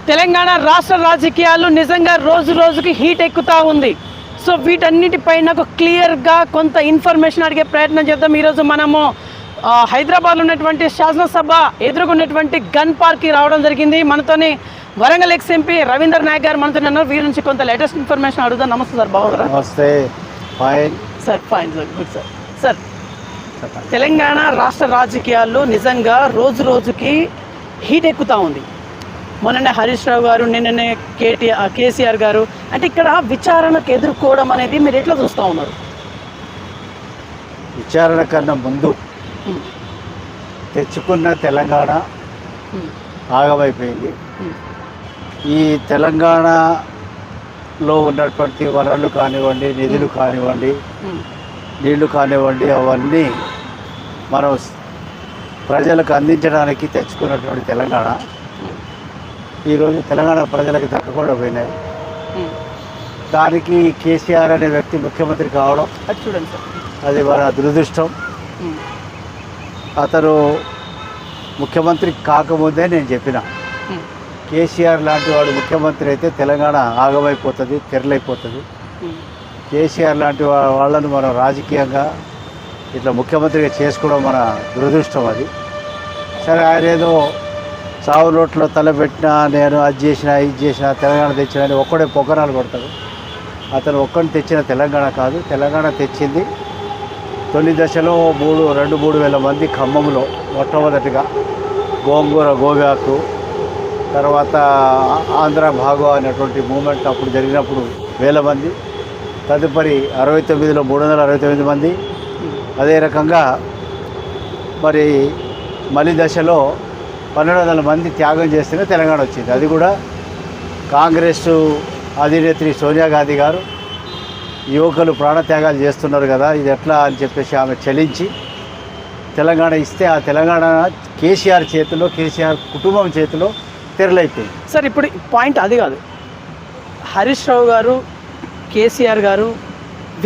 తెలంగాణ రాష్ట్ర రాజకీయాలు నిజంగా రోజు రోజుకి హీట్ ఎక్కుతూ ఉంది. సో వీటన్నిటిపైన ఒక క్లియర్గా కొంత ఇన్ఫర్మేషన్ అడిగే ప్రయత్నం చేద్దాం. ఈరోజు మనము హైదరాబాద్లో ఉన్నటువంటి శాసనసభ ఎదుర్కొన్నటువంటి గన్ పార్క్కి రావడం జరిగింది. మనతోని వరంగల్ ఎక్స్ ఎంపీ రవీందర్ నాయక్ గారు మనతో ఉన్నారు. వీరి నుంచి కొంత లేటెస్ట్ ఇన్ఫర్మేషన్ అడుగుదాం. నమస్తే సార్, బాగున్నారా? నమస్తే. Fine sir, fine sir, good sir. Sir, Telangana రాష్ట్ర రాజకీయాల్లో నిజంగా రోజు రోజుకి హీట్ ఎక్కుతూ ఉంది. మొన్ననే హరీష్ రావు గారు, నిన్ననే కేసీఆర్ గారు, అంటే ఇక్కడ విచారణకు ఎదుర్కోవడం అనేది మీరు ఎట్లా చూస్తూ ఉన్నారు? విచారణ కన్నా ముందు తెచ్చుకున్న తెలంగాణ ఆగమైపోయింది. ఈ తెలంగాణలో ఉన్నటువంటి వనరులు కానివ్వండి, నిధులు కానివ్వండి, నీళ్లు కానివ్వండి, అవన్నీ మనం ప్రజలకు అందించడానికి తెచ్చుకున్నటువంటి తెలంగాణ ఈరోజు తెలంగాణ ప్రజలకు దక్కకుండా పోయినాయి. దానికి కేసీఆర్ అనే వ్యక్తి ముఖ్యమంత్రి కావడం అది చూడండి సార్, అది మన దురదృష్టం. అతను ముఖ్యమంత్రి కాకముందే నేను చెప్పిన, కేసీఆర్ లాంటి వాడు ముఖ్యమంత్రి అయితే తెలంగాణ ఆగమైపోతుంది, తెరలైపోతుంది. కేసీఆర్ లాంటి వాళ్ళను మనం రాజకీయంగా ఇట్లా ముఖ్యమంత్రిగా చేసుకోవడం మన దురదృష్టం. అది సరే, ఆయన ఏదో సావు నోట్లో తలపెట్టినా, నేను అది చేసినా ఇది చేసినా తెలంగాణ తెచ్చినా అని ఒక్కడే పొగరాలు కొడతాడు. అతను ఒక్కడిని తెచ్చిన తెలంగాణ కాదు, తెలంగాణ తెచ్చింది తొలి దశలో 2-3 వేల మంది ఖమ్మంలో మొట్టమొదటిగా గోంగూర గోవ్యాకు, తర్వాత ఆంధ్ర భాగో అనేటువంటి మూమెంట్ అప్పుడు జరిగినప్పుడు 1000 మంది, తదుపరి 69లో 369 మంది. అదే రకంగా మరి మలి దశలో 1200 మంది త్యాగం చేస్తేనే తెలంగాణ వచ్చింది. అది కూడా కాంగ్రెస్ అధినేత్రి సోనియా గాంధీ గారు యువకులు ప్రాణత్యాగాలు చేస్తున్నారు కదా, ఇది ఎట్లా అని చెప్పేసి ఆమె చలించి తెలంగాణ ఇస్తే ఆ తెలంగాణ కేసీఆర్ చేతిలో, కేసీఆర్ కుటుంబం చేతిలో తెరలైపోయింది. సార్, ఇప్పుడు పాయింట్ అది కాదు. హరీష్ రావు గారు, కేసీఆర్ గారు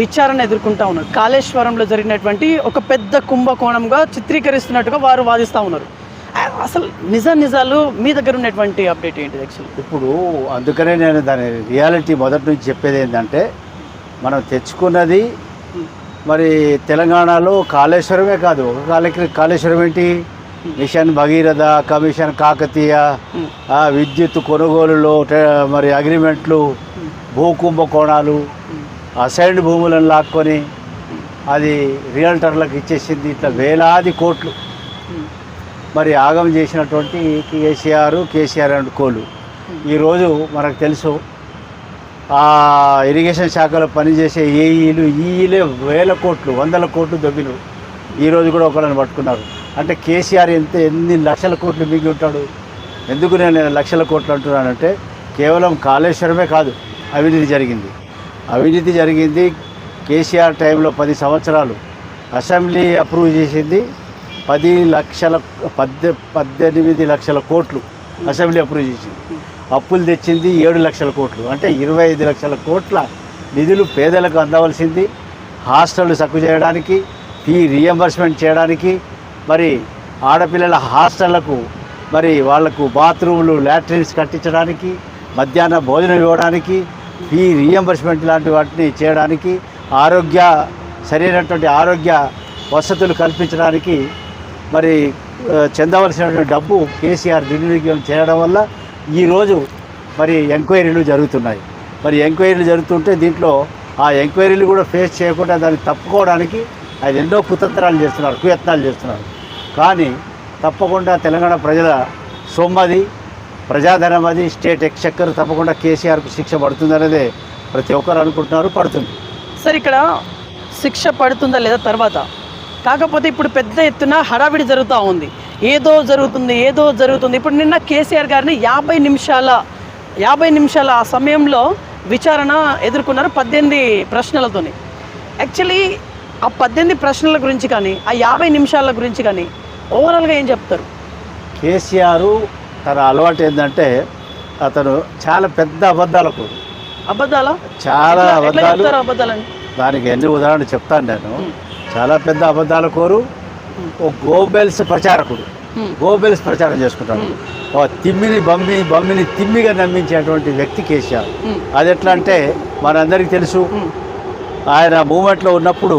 విచారణ ఎదుర్కొంటూ ఉన్నారు. కాళేశ్వరంలో జరిగినటువంటి ఒక పెద్ద కుంభకోణంగా చిత్రీకరిస్తున్నట్టుగా వారు వాదిస్తూ ఉన్నారు. అసలు నిజాలు మీ దగ్గర ఉన్నటువంటి అప్డేట్ ఏంటి? యాక్చువల్లీ ఇప్పుడు అందుకనే నేను దాని రియాలిటీ మొదటి నుంచి చెప్పేది ఏంటంటే, మనం తెచ్చుకున్నది మరి తెలంగాణలో కాళేశ్వరమే కాదు, కాళేశ్వరం ఏంటి, మిషన్ భగీరథ, కమిషన్ కాకతీయ, విద్యుత్ కొనుగోలులో మరి అగ్రిమెంట్లు, భూకుంభకోణాలు, అసైన్డ్ భూములను లాక్కొని అది రియల్టర్లకు ఇచ్చేసింది. ఇట్లా వేలాది కోట్లు మరి ఆగం చేసినటువంటి కేసీఆర్ అండ్ కోలు. ఈరోజు మనకు తెలుసు, ఆ ఇరిగేషన్ శాఖలో పనిచేసే ఈఈలే 1000 కోట్లు 100 కోట్లు దొబ్బిను. ఈరోజు కూడా ఒకళ్ళని పట్టుకున్నారు. అంటే కేసీఆర్ ఎన్ని లక్షల కోట్లు మిగి ఉంటాడు. ఎందుకు నేను లక్షల కోట్లు అంటున్నానంటే, కేవలం కాళేశ్వరమే కాదు, అవినీతి జరిగింది. కేసీఆర్ టైంలో 10 సంవత్సరాలు అసెంబ్లీ అప్రూవ్ చేసింది 18 లక్షల కోట్లు అసెంబ్లీ అప్రూవ్ చేసింది. అప్పులు తెచ్చింది 7 లక్షల కోట్లు. అంటే 25 లక్షల కోట్ల నిధులు పేదలకు అందవలసింది హాస్టళ్ళు సక్కు చేయడానికి, ఫీ రీఎంబర్స్మెంట్ చేయడానికి, మరి ఆడపిల్లల హాస్టళ్లకు మరి వాళ్లకు బాత్రూములు, లాట్రిన్స్ కట్టించడానికి, మధ్యాహ్న భోజనం ఇవ్వడానికి, ఫీ రీఎంబర్స్మెంట్ లాంటి వాటిని చేయడానికి, సరైనటువంటి ఆరోగ్య వసతులు కల్పించడానికి మరి చెందవలసినటువంటి డబ్బు కేసీఆర్ దుర్వినియోగం చేయడం వల్ల ఈరోజు మరి ఎంక్వైరీలు జరుగుతున్నాయి. మరి ఎంక్వైరీలు జరుగుతుంటే దీంట్లో ఆ ఎంక్వైరీలు కూడా ఫేస్ చేయకుండా దాన్ని తప్పుకోవడానికి ఆయన ఎన్నో కుయత్నాలు చేస్తున్నారు. కానీ తప్పకుండా తెలంగాణ ప్రజల సొమ్మది, ప్రజాధనం అది, స్టేట్ ఎక్స్చెక్కర్, తప్పకుండా కేసీఆర్కు శిక్ష పడుతుందనేదే ప్రతి ఒక్కరు అనుకుంటున్నారు. పడుతుంది సార్. ఇక్కడ శిక్ష పడుతుందా లేదా తర్వాత, కాకపోతే ఇప్పుడు పెద్ద ఎత్తున హడావిడి జరుగుతూ ఉంది. ఏదో జరుగుతుంది. ఇప్పుడు నిన్న కేసీఆర్ గారిని 50 నిమిషాల ఆ సమయంలో విచారణ ఎదుర్కొన్నారు 18 ప్రశ్నలతోని. యాక్చువల్లీ ఆ 18 ప్రశ్నల గురించి కానీ, ఆ 50 నిమిషాల గురించి కానీ ఓవరాల్గా ఏం చెప్తారు? కేసీఆర్ తన అలవాటు ఏంటంటే, అతను చాలా పెద్ద చాలా అబద్ధాలు. దానికి ఎన్ని ఉదాహరణలు చెప్తాను నేను. చాలా పెద్ద అబద్ధాల కోరు, ఓ గోబెల్స్ ప్రచారకుడు. గోబెల్స్ ప్రచారం చేసుకుంటాడు. తిమ్మిని బమ్మిని తిమ్మిగా నమ్మించేటువంటి వ్యక్తి కేసీఆర్. అది ఎట్లా అంటే మనందరికీ తెలుసు, ఆయన మూమెంట్లో ఉన్నప్పుడు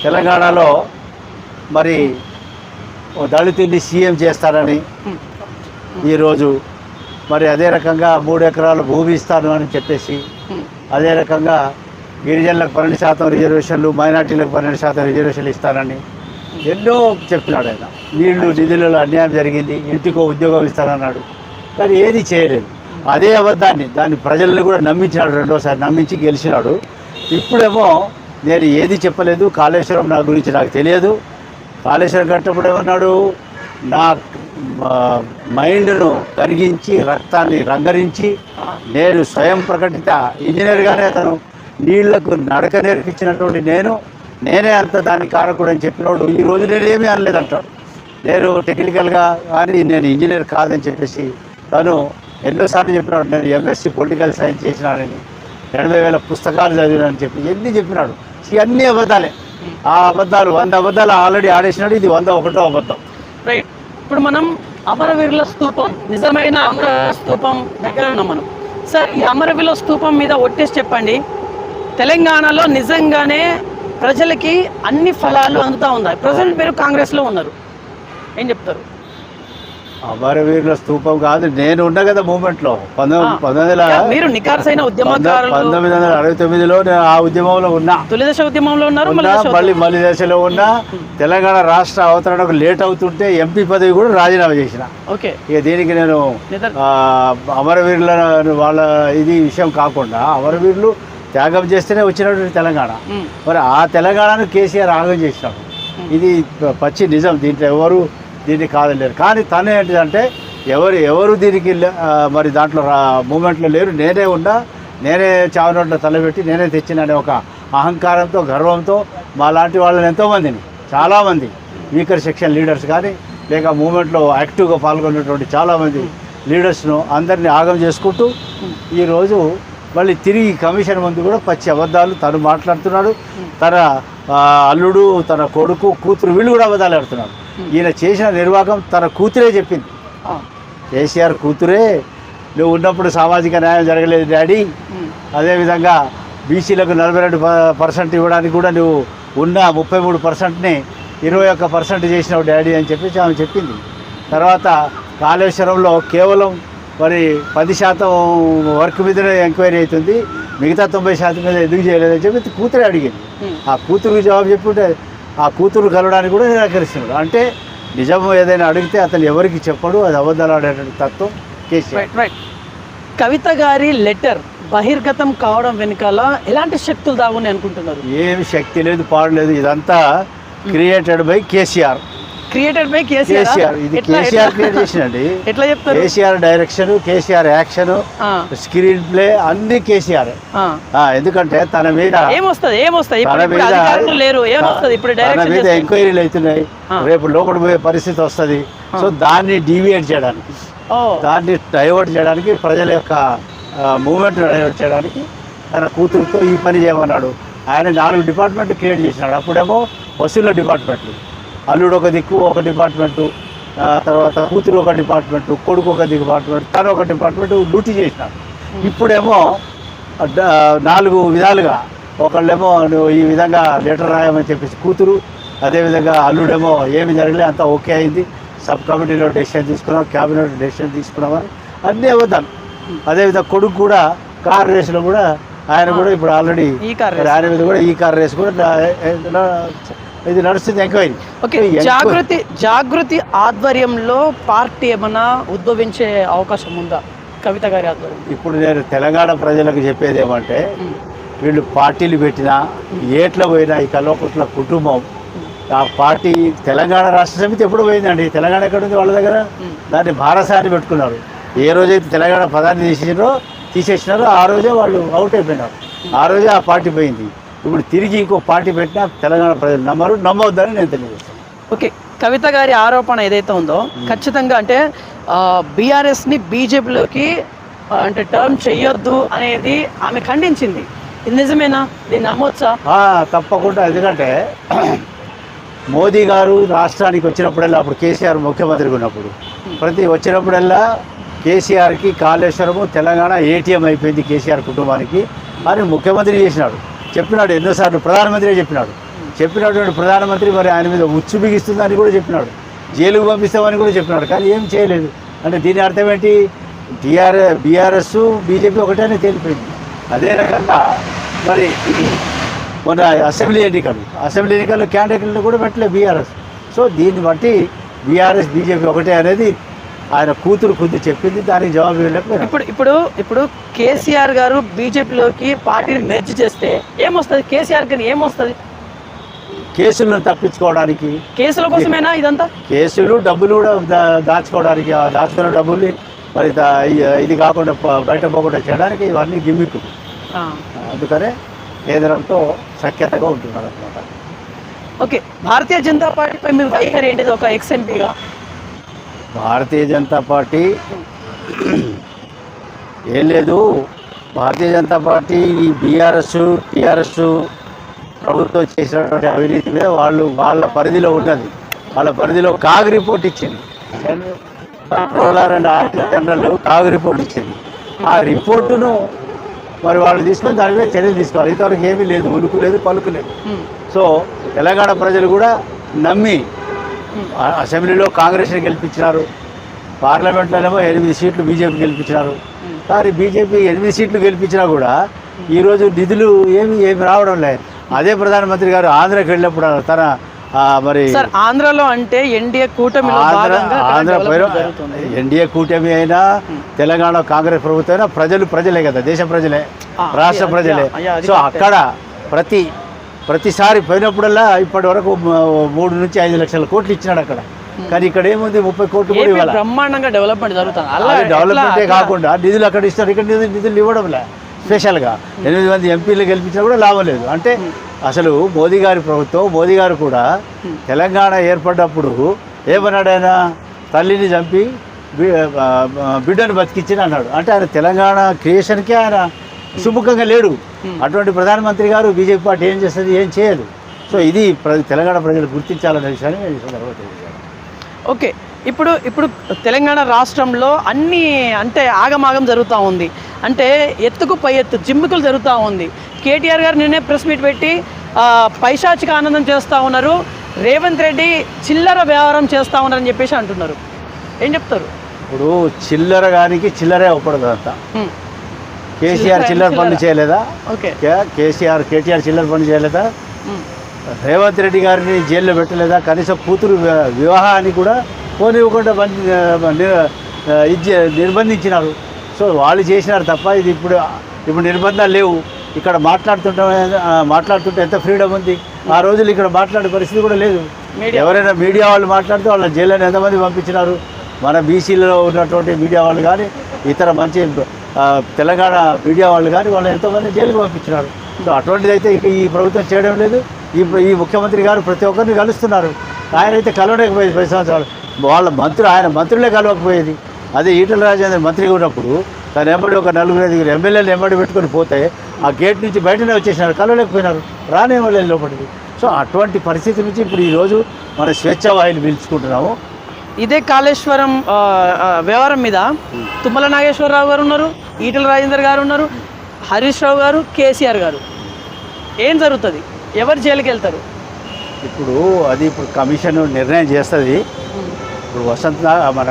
తెలంగాణలో మరి దళితుల్ని సీఎం చేస్తారని ఈరోజు మరి అదే రకంగా 3 ఎకరాల భూమి ఇస్తాను అని చెప్పేసి, అదే రకంగా గిరిజనులకు 12% రిజర్వేషన్లు, మైనార్టీలకు 12% రిజర్వేషన్లు ఇస్తానని ఎన్నో చెప్పినాడు ఆయన. నీళ్లు నిధులలో అన్యాయం జరిగింది, ఇంటికో ఉద్యోగం ఇస్తానన్నాడు, కానీ ఏది చేయలేదు. అదే అబద్ధాన్ని దాన్ని ప్రజలను కూడా నమ్మించినాడు, రెండోసారి నమ్మించి గెలిచినాడు. ఇప్పుడేమో నేను ఏది చెప్పలేదు, కాళేశ్వరం నా గురించి నాకు తెలియదు, కాళేశ్వరం కట్టినప్పుడు ఏమన్నాడు, నా మైండ్ను కరిగించి రక్తాన్ని రంగరించి నేను స్వయం ప్రకటిత ఇంజనీర్గానే అతను నీళ్లకు నడక నేర్పించినటువంటి నేనే అంత దానికి కారకుడు అని చెప్పినోడు ఈరోజు నేనేమీ అనలేదంటాడు. నేను టెక్నికల్గా కానీ నేను ఇంజనీర్ కాదని చెప్పేసి తను ఎన్నోసార్లు చెప్పినాడు. నేను ఎంఎస్సి పొలిటికల్ సైన్స్ చేసినానని, 80,000 పుస్తకాలు చదివినానని చెప్పి ఎన్ని చెప్పినాడు. ఇవన్నీ అబద్ధాలే. ఆ అబద్ధాలు 100 అబద్ధాలు ఆల్రెడీ ఆడేసినాడు. ఇది 101వ అబద్ధం. రైట్. ఇప్పుడు మనం అమరవీరుల స్తూపం, నిజమైన అమరవీరుల స్తూపం దగ్గర ఉన్నాం మనం. సార్, ఈ అమరవీరుల స్తూపం మీద ఒట్టేసి చెప్పండి, తెలంగాణలో నిజంగానే ప్రజలకి అన్ని ఫలాలు అందుతూ ఉన్నాయి. ప్రజెంట్ మీరు కాంగ్రెస్లో ఉన్నారు, ఏం చెప్తారు? అమరవీరుల స్తూపం కాదు, నేను ఉన్నా కదా మూమెంట్లో. మీరు నికార్సైన ఉద్యమకారులు. 1969లో నేను ఆ ఉద్యమంలో ఉన్నా, తొలిదశ ఉద్యమంలో ఉన్నారు, మళ్ళీ దశలో ఉన్నా. తెలంగాణ రాష్ట్ర అవతరణకు లేట్ అవుతుంటే ఎంపీ పదవి కూడా రాజీనామా చేసిన. ఓకే, ఇక దీనికి నేను అమరవీరుల వాళ్ళ ఇది విషయం కాకుండా అమరవీరులు త్యాగం చేస్తేనే వచ్చినటువంటి తెలంగాణ. మరి ఆ తెలంగాణను కేసీఆర్ ఆగం చేసినాడు. ఇది పచ్చి నిజం, దీంట్లో ఎవరు దీన్ని కాదలేరు. కానీ తను ఏంటిదంటే ఎవరు దీనికి మరి దాంట్లో మూమెంట్లో లేరు, నేనే ఉన్నా, నేనే చావనోట్లో తలబెట్టి నేనే తెచ్చిననే ఒక అహంకారంతో గర్వంతో మా లాంటి వాళ్ళని ఎంతోమందిని, చాలామంది వీకర్ సెక్షన్ లీడర్స్ కానీ లేక మూమెంట్లో యాక్టివ్గా పాల్గొన్నటువంటి చాలామంది లీడర్స్ను అందరినీ ఆగం చేసుకుంటూ ఈరోజు మళ్ళీ తిరిగి కమిషన్ ముందు కూడా పచ్చి అబద్ధాలు తను మాట్లాడుతున్నాడు. తన అల్లుడు, తన కొడుకు, కూతురు వీళ్ళు కూడా అబద్ధాలు ఆడుతున్నాడు. ఈయన చేసిన నిర్వాహకం తన కూతురే చెప్పింది. కేసీఆర్ కూతురే, నువ్వు ఉన్నప్పుడు సామాజిక న్యాయం జరగలేదు డాడీ, అదేవిధంగా బీసీలకు 42% ఇవ్వడానికి కూడా నువ్వు ఉన్న 33%ని 21% చేసినావు డాడీ అని చెప్పేసి ఆమె చెప్పింది. తర్వాత కాళేశ్వరంలో కేవలం మరి 10% వర్క్ మీదనే ఎంక్వైరీ అవుతుంది, మిగతా 90% మీద ఎందుకు చేయలేదని చెప్పి కూతురే అడిగింది. ఆ కూతురుకి జవాబు చెప్పుంటే ఆ కూతురు కలవడానికి కూడా నిరాకరిస్తున్నాడు. అంటే నిజం ఏదైనా అడిగితే అతను ఎవరికి చెప్పడు, అది అబద్ధాలు ఆడేటువంటి తత్వం కేసీఆర్. కవిత గారి లెటర్ బహిర్గతం కావడం వెనకాల ఎలాంటి శక్తులు దాగున్నాయి అనుకుంటున్నారు? ఏమి శక్తి లేదు, పాడలేదు, ఇదంతా క్రియేటెడ్ బై కేసీఆర్. ఇది కేసీఆర్ క్రియేట్ చేసినండి. ఎట్లా చెప్తారు? KCR direction, KCR action, screen play అన్ని కేసీఆర్. ఎందుకంటే తన మీద ఎంక్వైరీలు అవుతున్నాయి, రేపు లోపల పోయే పరిస్థితి వస్తుంది. సో దాన్ని డీవియేట్ చేయడానికి, దాన్ని డైవర్ట్ చేయడానికి, ప్రజల యొక్క మూవ్మెంట్ డైవర్ట్ చేయడానికి తన కూతురుతో ఈ పని చేయమన్నాడు. ఆయన 4 డిపార్ట్మెంట్లు క్రియేట్ చేసినాడు. అప్పుడేమో వసూళ్ళ డిపార్ట్మెంట్లు, అల్లుడు ఒక దిక్కు ఒక డిపార్ట్మెంటు, తర్వాత కూతురు ఒక డిపార్ట్మెంటు, కొడుకు ఒక డిపార్ట్మెంట్, తను ఒక డిపార్ట్మెంటు డ్యూటీ చేసినాడు. ఇప్పుడేమో 4 విధాలుగా, ఒకళ్ళేమో నువ్వు ఈ విధంగా లెటర్ రాయమని చెప్పేసి కూతురు, అదేవిధంగా అల్లుడేమో ఏమి జరగలే అంతా ఓకే అయింది, సబ్ కమిటీలో డెసిషన్ తీసుకున్నాం, క్యాబినెట్ డెసిషన్ తీసుకున్నామని అన్నీ అవ్వద్దాం. అదేవిధంగా కొడుకు కూడా కార్ రేసులో కూడా ఆయన కూడా ఇప్పుడు ఆల్రెడీ ఆయన మీద కూడా ఈ కార్ రేస్ కూడా ఇది నడుస్తుంది ఎంక్వైరీ. ఓకే, జాగృతి ఆధ్వర్యంలో పార్టీ ఏమన్నా ఉద్భవించే అవకాశం ఉందా కవిత గారి ఆధ్వర్యం? ఇప్పుడు నేను తెలంగాణ ప్రజలకు చెప్పేది ఏమంటే, వీళ్ళు పార్టీలు పెట్టినా ఏట్లా పోయినా ఈ కల్వకుట్ల కుటుంబం ఆ పార్టీ తెలంగాణ రాష్ట్ర సమితి ఎప్పుడు పోయిందండి? తెలంగాణ ఎక్కడ ఉంది వాళ్ళ దగ్గర? దాన్ని భారసాన్ని పెట్టుకున్నారు. ఏ రోజైతే తెలంగాణ పదాన్ని తీసేసినారో ఆ రోజే వాళ్ళు అవుట్ అయిపోయినారు, ఆ రోజే ఆ పార్టీ పోయింది. ఇప్పుడు తిరిగి ఇంకో పార్టీ పెట్టినా తెలంగాణ ప్రజలు నమ్మవద్దని నేను తెలియజేస్తాను. ఓకే, కవిత గారి ఆరోపణ ఏదైతే ఉందో ఖచ్చితంగా అంటే బీఆర్ఎస్ని బీజేపీలోకి అంటే టర్న్ చెయ్యొద్దు అనేది ఆమె ఖండించింది. ఇది నిజమేనా? దీన్ని నమ్మొచ్చా? తప్పకుండా. ఎందుకంటే మోదీ గారు రాష్ట్రానికి వచ్చినప్పుడల్లా, అప్పుడు కేసీఆర్ ముఖ్యమంత్రిగా ఉన్నప్పుడు వచ్చినప్పుడల్లా కేసీఆర్కి కాళేశ్వరము తెలంగాణ ఏటీఎం అయిపోయింది కేసీఆర్ కుటుంబానికి అని ముఖ్యమంత్రి చేసినాడు, చెప్పినాడు. ఎన్నోసార్లు ప్రధానమంత్రి చెప్పినటువంటి ప్రధానమంత్రి మరి ఆయన మీద ఉచ్చు బిగిస్తుందని కూడా చెప్పినాడు, జైలుకు పంపిస్తామని కూడా చెప్పినాడు. కానీ ఏం చేయలేదు. అంటే దీని అర్థం ఏంటి? బీఆర్ఎస్ బీజేపీ ఒకటేనే తేలిపోయింది. అదే రకంగా మరి మొన్న అసెంబ్లీ ఎన్నికల్లో క్యాండిడేట్లు కూడా పెట్టలేదు బీఆర్ఎస్. సో దీన్ని బట్టి బీఆర్ఎస్ బీజేపీ ఒకటే అనేది ఆయన కూతురు చెప్పింది, దానికి జవాబు ఇవ్వలేకపోయినా. ఇప్పుడు కేసీఆర్ గారు బీజేపీలోకి పార్టీని మెర్జ్ చేస్తే ఏమొస్తుంది? కేసీఆర్ గారు ఏమొస్తుంది? కేసులను తప్పించుకోవడానికి, కేసుల కోసమేనా ఇదంతా? కేసులు, డబ్బులు కూడా దాచుకోవడానికి, దాచుకున్న డబ్బుల్ని మరి ఇది కాకుండా బయట పోకుండా చేయడానికి ఇవన్నీ గిమ్మిక్. అందుకనే కేంద్రంతో సఖ్యతగా ఉంటున్నారు అనమాట. ఓకే, భారతీయ జనతా పార్టీపై మీ వైఖరి ఏంటిది ఒక ఎక్స్ఎంపీగా? భారతీయ జనతా పార్టీ ఏం లేదు. భారతీయ జనతా పార్టీ ఈ బీఆర్ఎస్ టీఆర్ఎస్ ప్రభుత్వం చేసినటువంటి అవినీతి మీద వాళ్ళ పరిధిలో ఉన్నది. వాళ్ళ పరిధిలో కాగ్ రిపోర్ట్ ఇచ్చింది, controller and auditor general CAG report ఇచ్చింది. ఆ రిపోర్టును మరి వాళ్ళు తీసుకొని దాని మీద చర్యలు తీసుకోవాలి. ఇంతవరకు ఏమీ లేదు, ఉలుకు లేదు, పలుకు లేదు. సో తెలంగాణ ప్రజలు కూడా నమ్మి అసెంబ్లీలో కాంగ్రెస్ని గెలిపించినారు, పార్లమెంట్లోనేమో 8 సీట్లు బీజేపీ గెలిపించినారు. కానీ బీజేపీ 8 సీట్లు గెలిపించినా కూడా ఈరోజు నిధులు ఏమి రావడం లేదు. అదే ప్రధానమంత్రి గారు ఆంధ్రాకి వెళ్ళినప్పుడు తన మరి ఆంధ్రలో అంటే ఎన్డీఏ కూటమి, ఎన్డీఏ కూటమి అయినా తెలంగాణ కాంగ్రెస్ ప్రభుత్వం అయినా ప్రజలే కదా, దేశ ప్రజలే, రాష్ట్ర ప్రజలే. సో అక్కడ ప్రతిసారి పోయినప్పుడల్లా ఇప్పటి వరకు 3 నుంచి 5 లక్షల కోట్లు ఇచ్చినాడు అక్కడ. కానీ ఇక్కడ ఏముంది, 30 కోట్లు కూడా ఇవ్వాలి. బ్రహ్మాండంగా డెవలప్మెంట్ జరుగుతుంది. డెవలప్మెంటే కాకుండా నిధులు అక్కడ ఇస్తారు, ఇక్కడ నిధులు ఇవ్వడం లే. స్పెషల్గా 8 మంది ఎంపీలు గెలిపించినా కూడా లాభం లేదు. అంటే అసలు మోదీ గారి ప్రభుత్వం, మోదీ గారు కూడా తెలంగాణ ఏర్పడ్డప్పుడు ఏమన్నాడు? ఆయన తల్లిని చంపి బిడ్డను బతికించిన అన్నాడు. అంటే ఆయన తెలంగాణ క్రియేషన్కే ఆయన సుముఖంగా లేడు. అటువంటి ప్రధానమంత్రి గారు బీజేపీ పార్టీ ఏం చేస్తుంది? ఏం చేయదు. సో ఇది తెలంగాణ ప్రజలు గుర్తించాలనే విషయాన్ని నేను ఈ సందర్భంగా తెలియజేయాలి. ఓకే, ఇప్పుడు తెలంగాణ రాష్ట్రంలో అన్నీ అంటే ఆగమాగం జరుగుతూ ఉంది. అంటే ఎత్తుకు పై ఎత్తు జిమ్మికులు జరుగుతూ ఉంది. కేటీఆర్ గారు నిన్నే ప్రెస్ మీట్ పెట్టి పైశాచిక ఆనందం చేస్తూ ఉన్నారు, రేవంత్ రెడ్డి చిల్లర వ్యవహారం చేస్తూ ఉన్నారని చెప్పేసి అంటున్నారు. ఏం చెప్తారు? ఇప్పుడు చిల్లరే ఒప్పడదు అంతా. కేసీఆర్ చిల్లర పనులు చేయలేదా? కేటీఆర్ చిల్లర పనులు చేయలేదా? రేవంత్ రెడ్డి గారిని జైల్లో పెట్టలేదా? కనీసం కూతురు వివాహాన్ని కూడా పోనివ్వకుండా నిర్బంధించినారు. సో వాళ్ళు చేసినారు తప్ప ఇది ఇప్పుడు నిర్బంధాలు లేవు. ఇక్కడ మాట్లాడుతుంటే ఎంత ఫ్రీడమ్ ఉంది. ఆ రోజులు ఇక్కడ మాట్లాడే పరిస్థితి కూడా లేదు. ఎవరైనా మీడియా వాళ్ళు మాట్లాడితే వాళ్ళ జైల్లో ఎంతమంది పంపించినారు? మన బీసీలో ఉన్నటువంటి మీడియా వాళ్ళు కానీ, ఇతర మంచి తెలంగాణ మీడియా వాళ్ళు కానీ వాళ్ళు ఎంతోమంది జైలుకు పంపించినారు. సో అటువంటిది అయితే ఈ ప్రభుత్వం చేయడం లేదు. ఈ ముఖ్యమంత్రి గారు ప్రతి ఒక్కరిని కలుస్తున్నారు. ఆయన అయితే కలవలేకపోయేది 10 సంవత్సరాలు. ఆయన మంత్రులే కలవకపోయేది. అదే ఈటల రాజేందర్ మంత్రిగా ఉన్నప్పుడు తను ఎంబడి ఒక 4-5 ఎమ్మెల్యేలు ఎంబడి పెట్టుకొని పోతే ఆ గేట్ నుంచి బయటనే వచ్చేసినారు, కలవలేకపోయినారు, రానివ్వలేదు లోపలికి. సో అటువంటి పరిస్థితి నుంచి ఇప్పుడు ఈరోజు మన స్వేచ్ఛ వాయులు పీల్చుకుంటున్నాము. ఇదే కాళేశ్వరం వ్యవహారం మీద తుమ్మల నాగేశ్వరరావు గారు ఉన్నారు, ఈటల రాజేందర్ గారు ఉన్నారు, హరీష్ రావు గారు, కేసీఆర్ గారు. ఏం జరుగుతుంది? ఎవరు జైలుకి వెళ్తారు? ఇప్పుడు కమిషన్ నిర్ణయం చేస్తుంది. ఇప్పుడు మన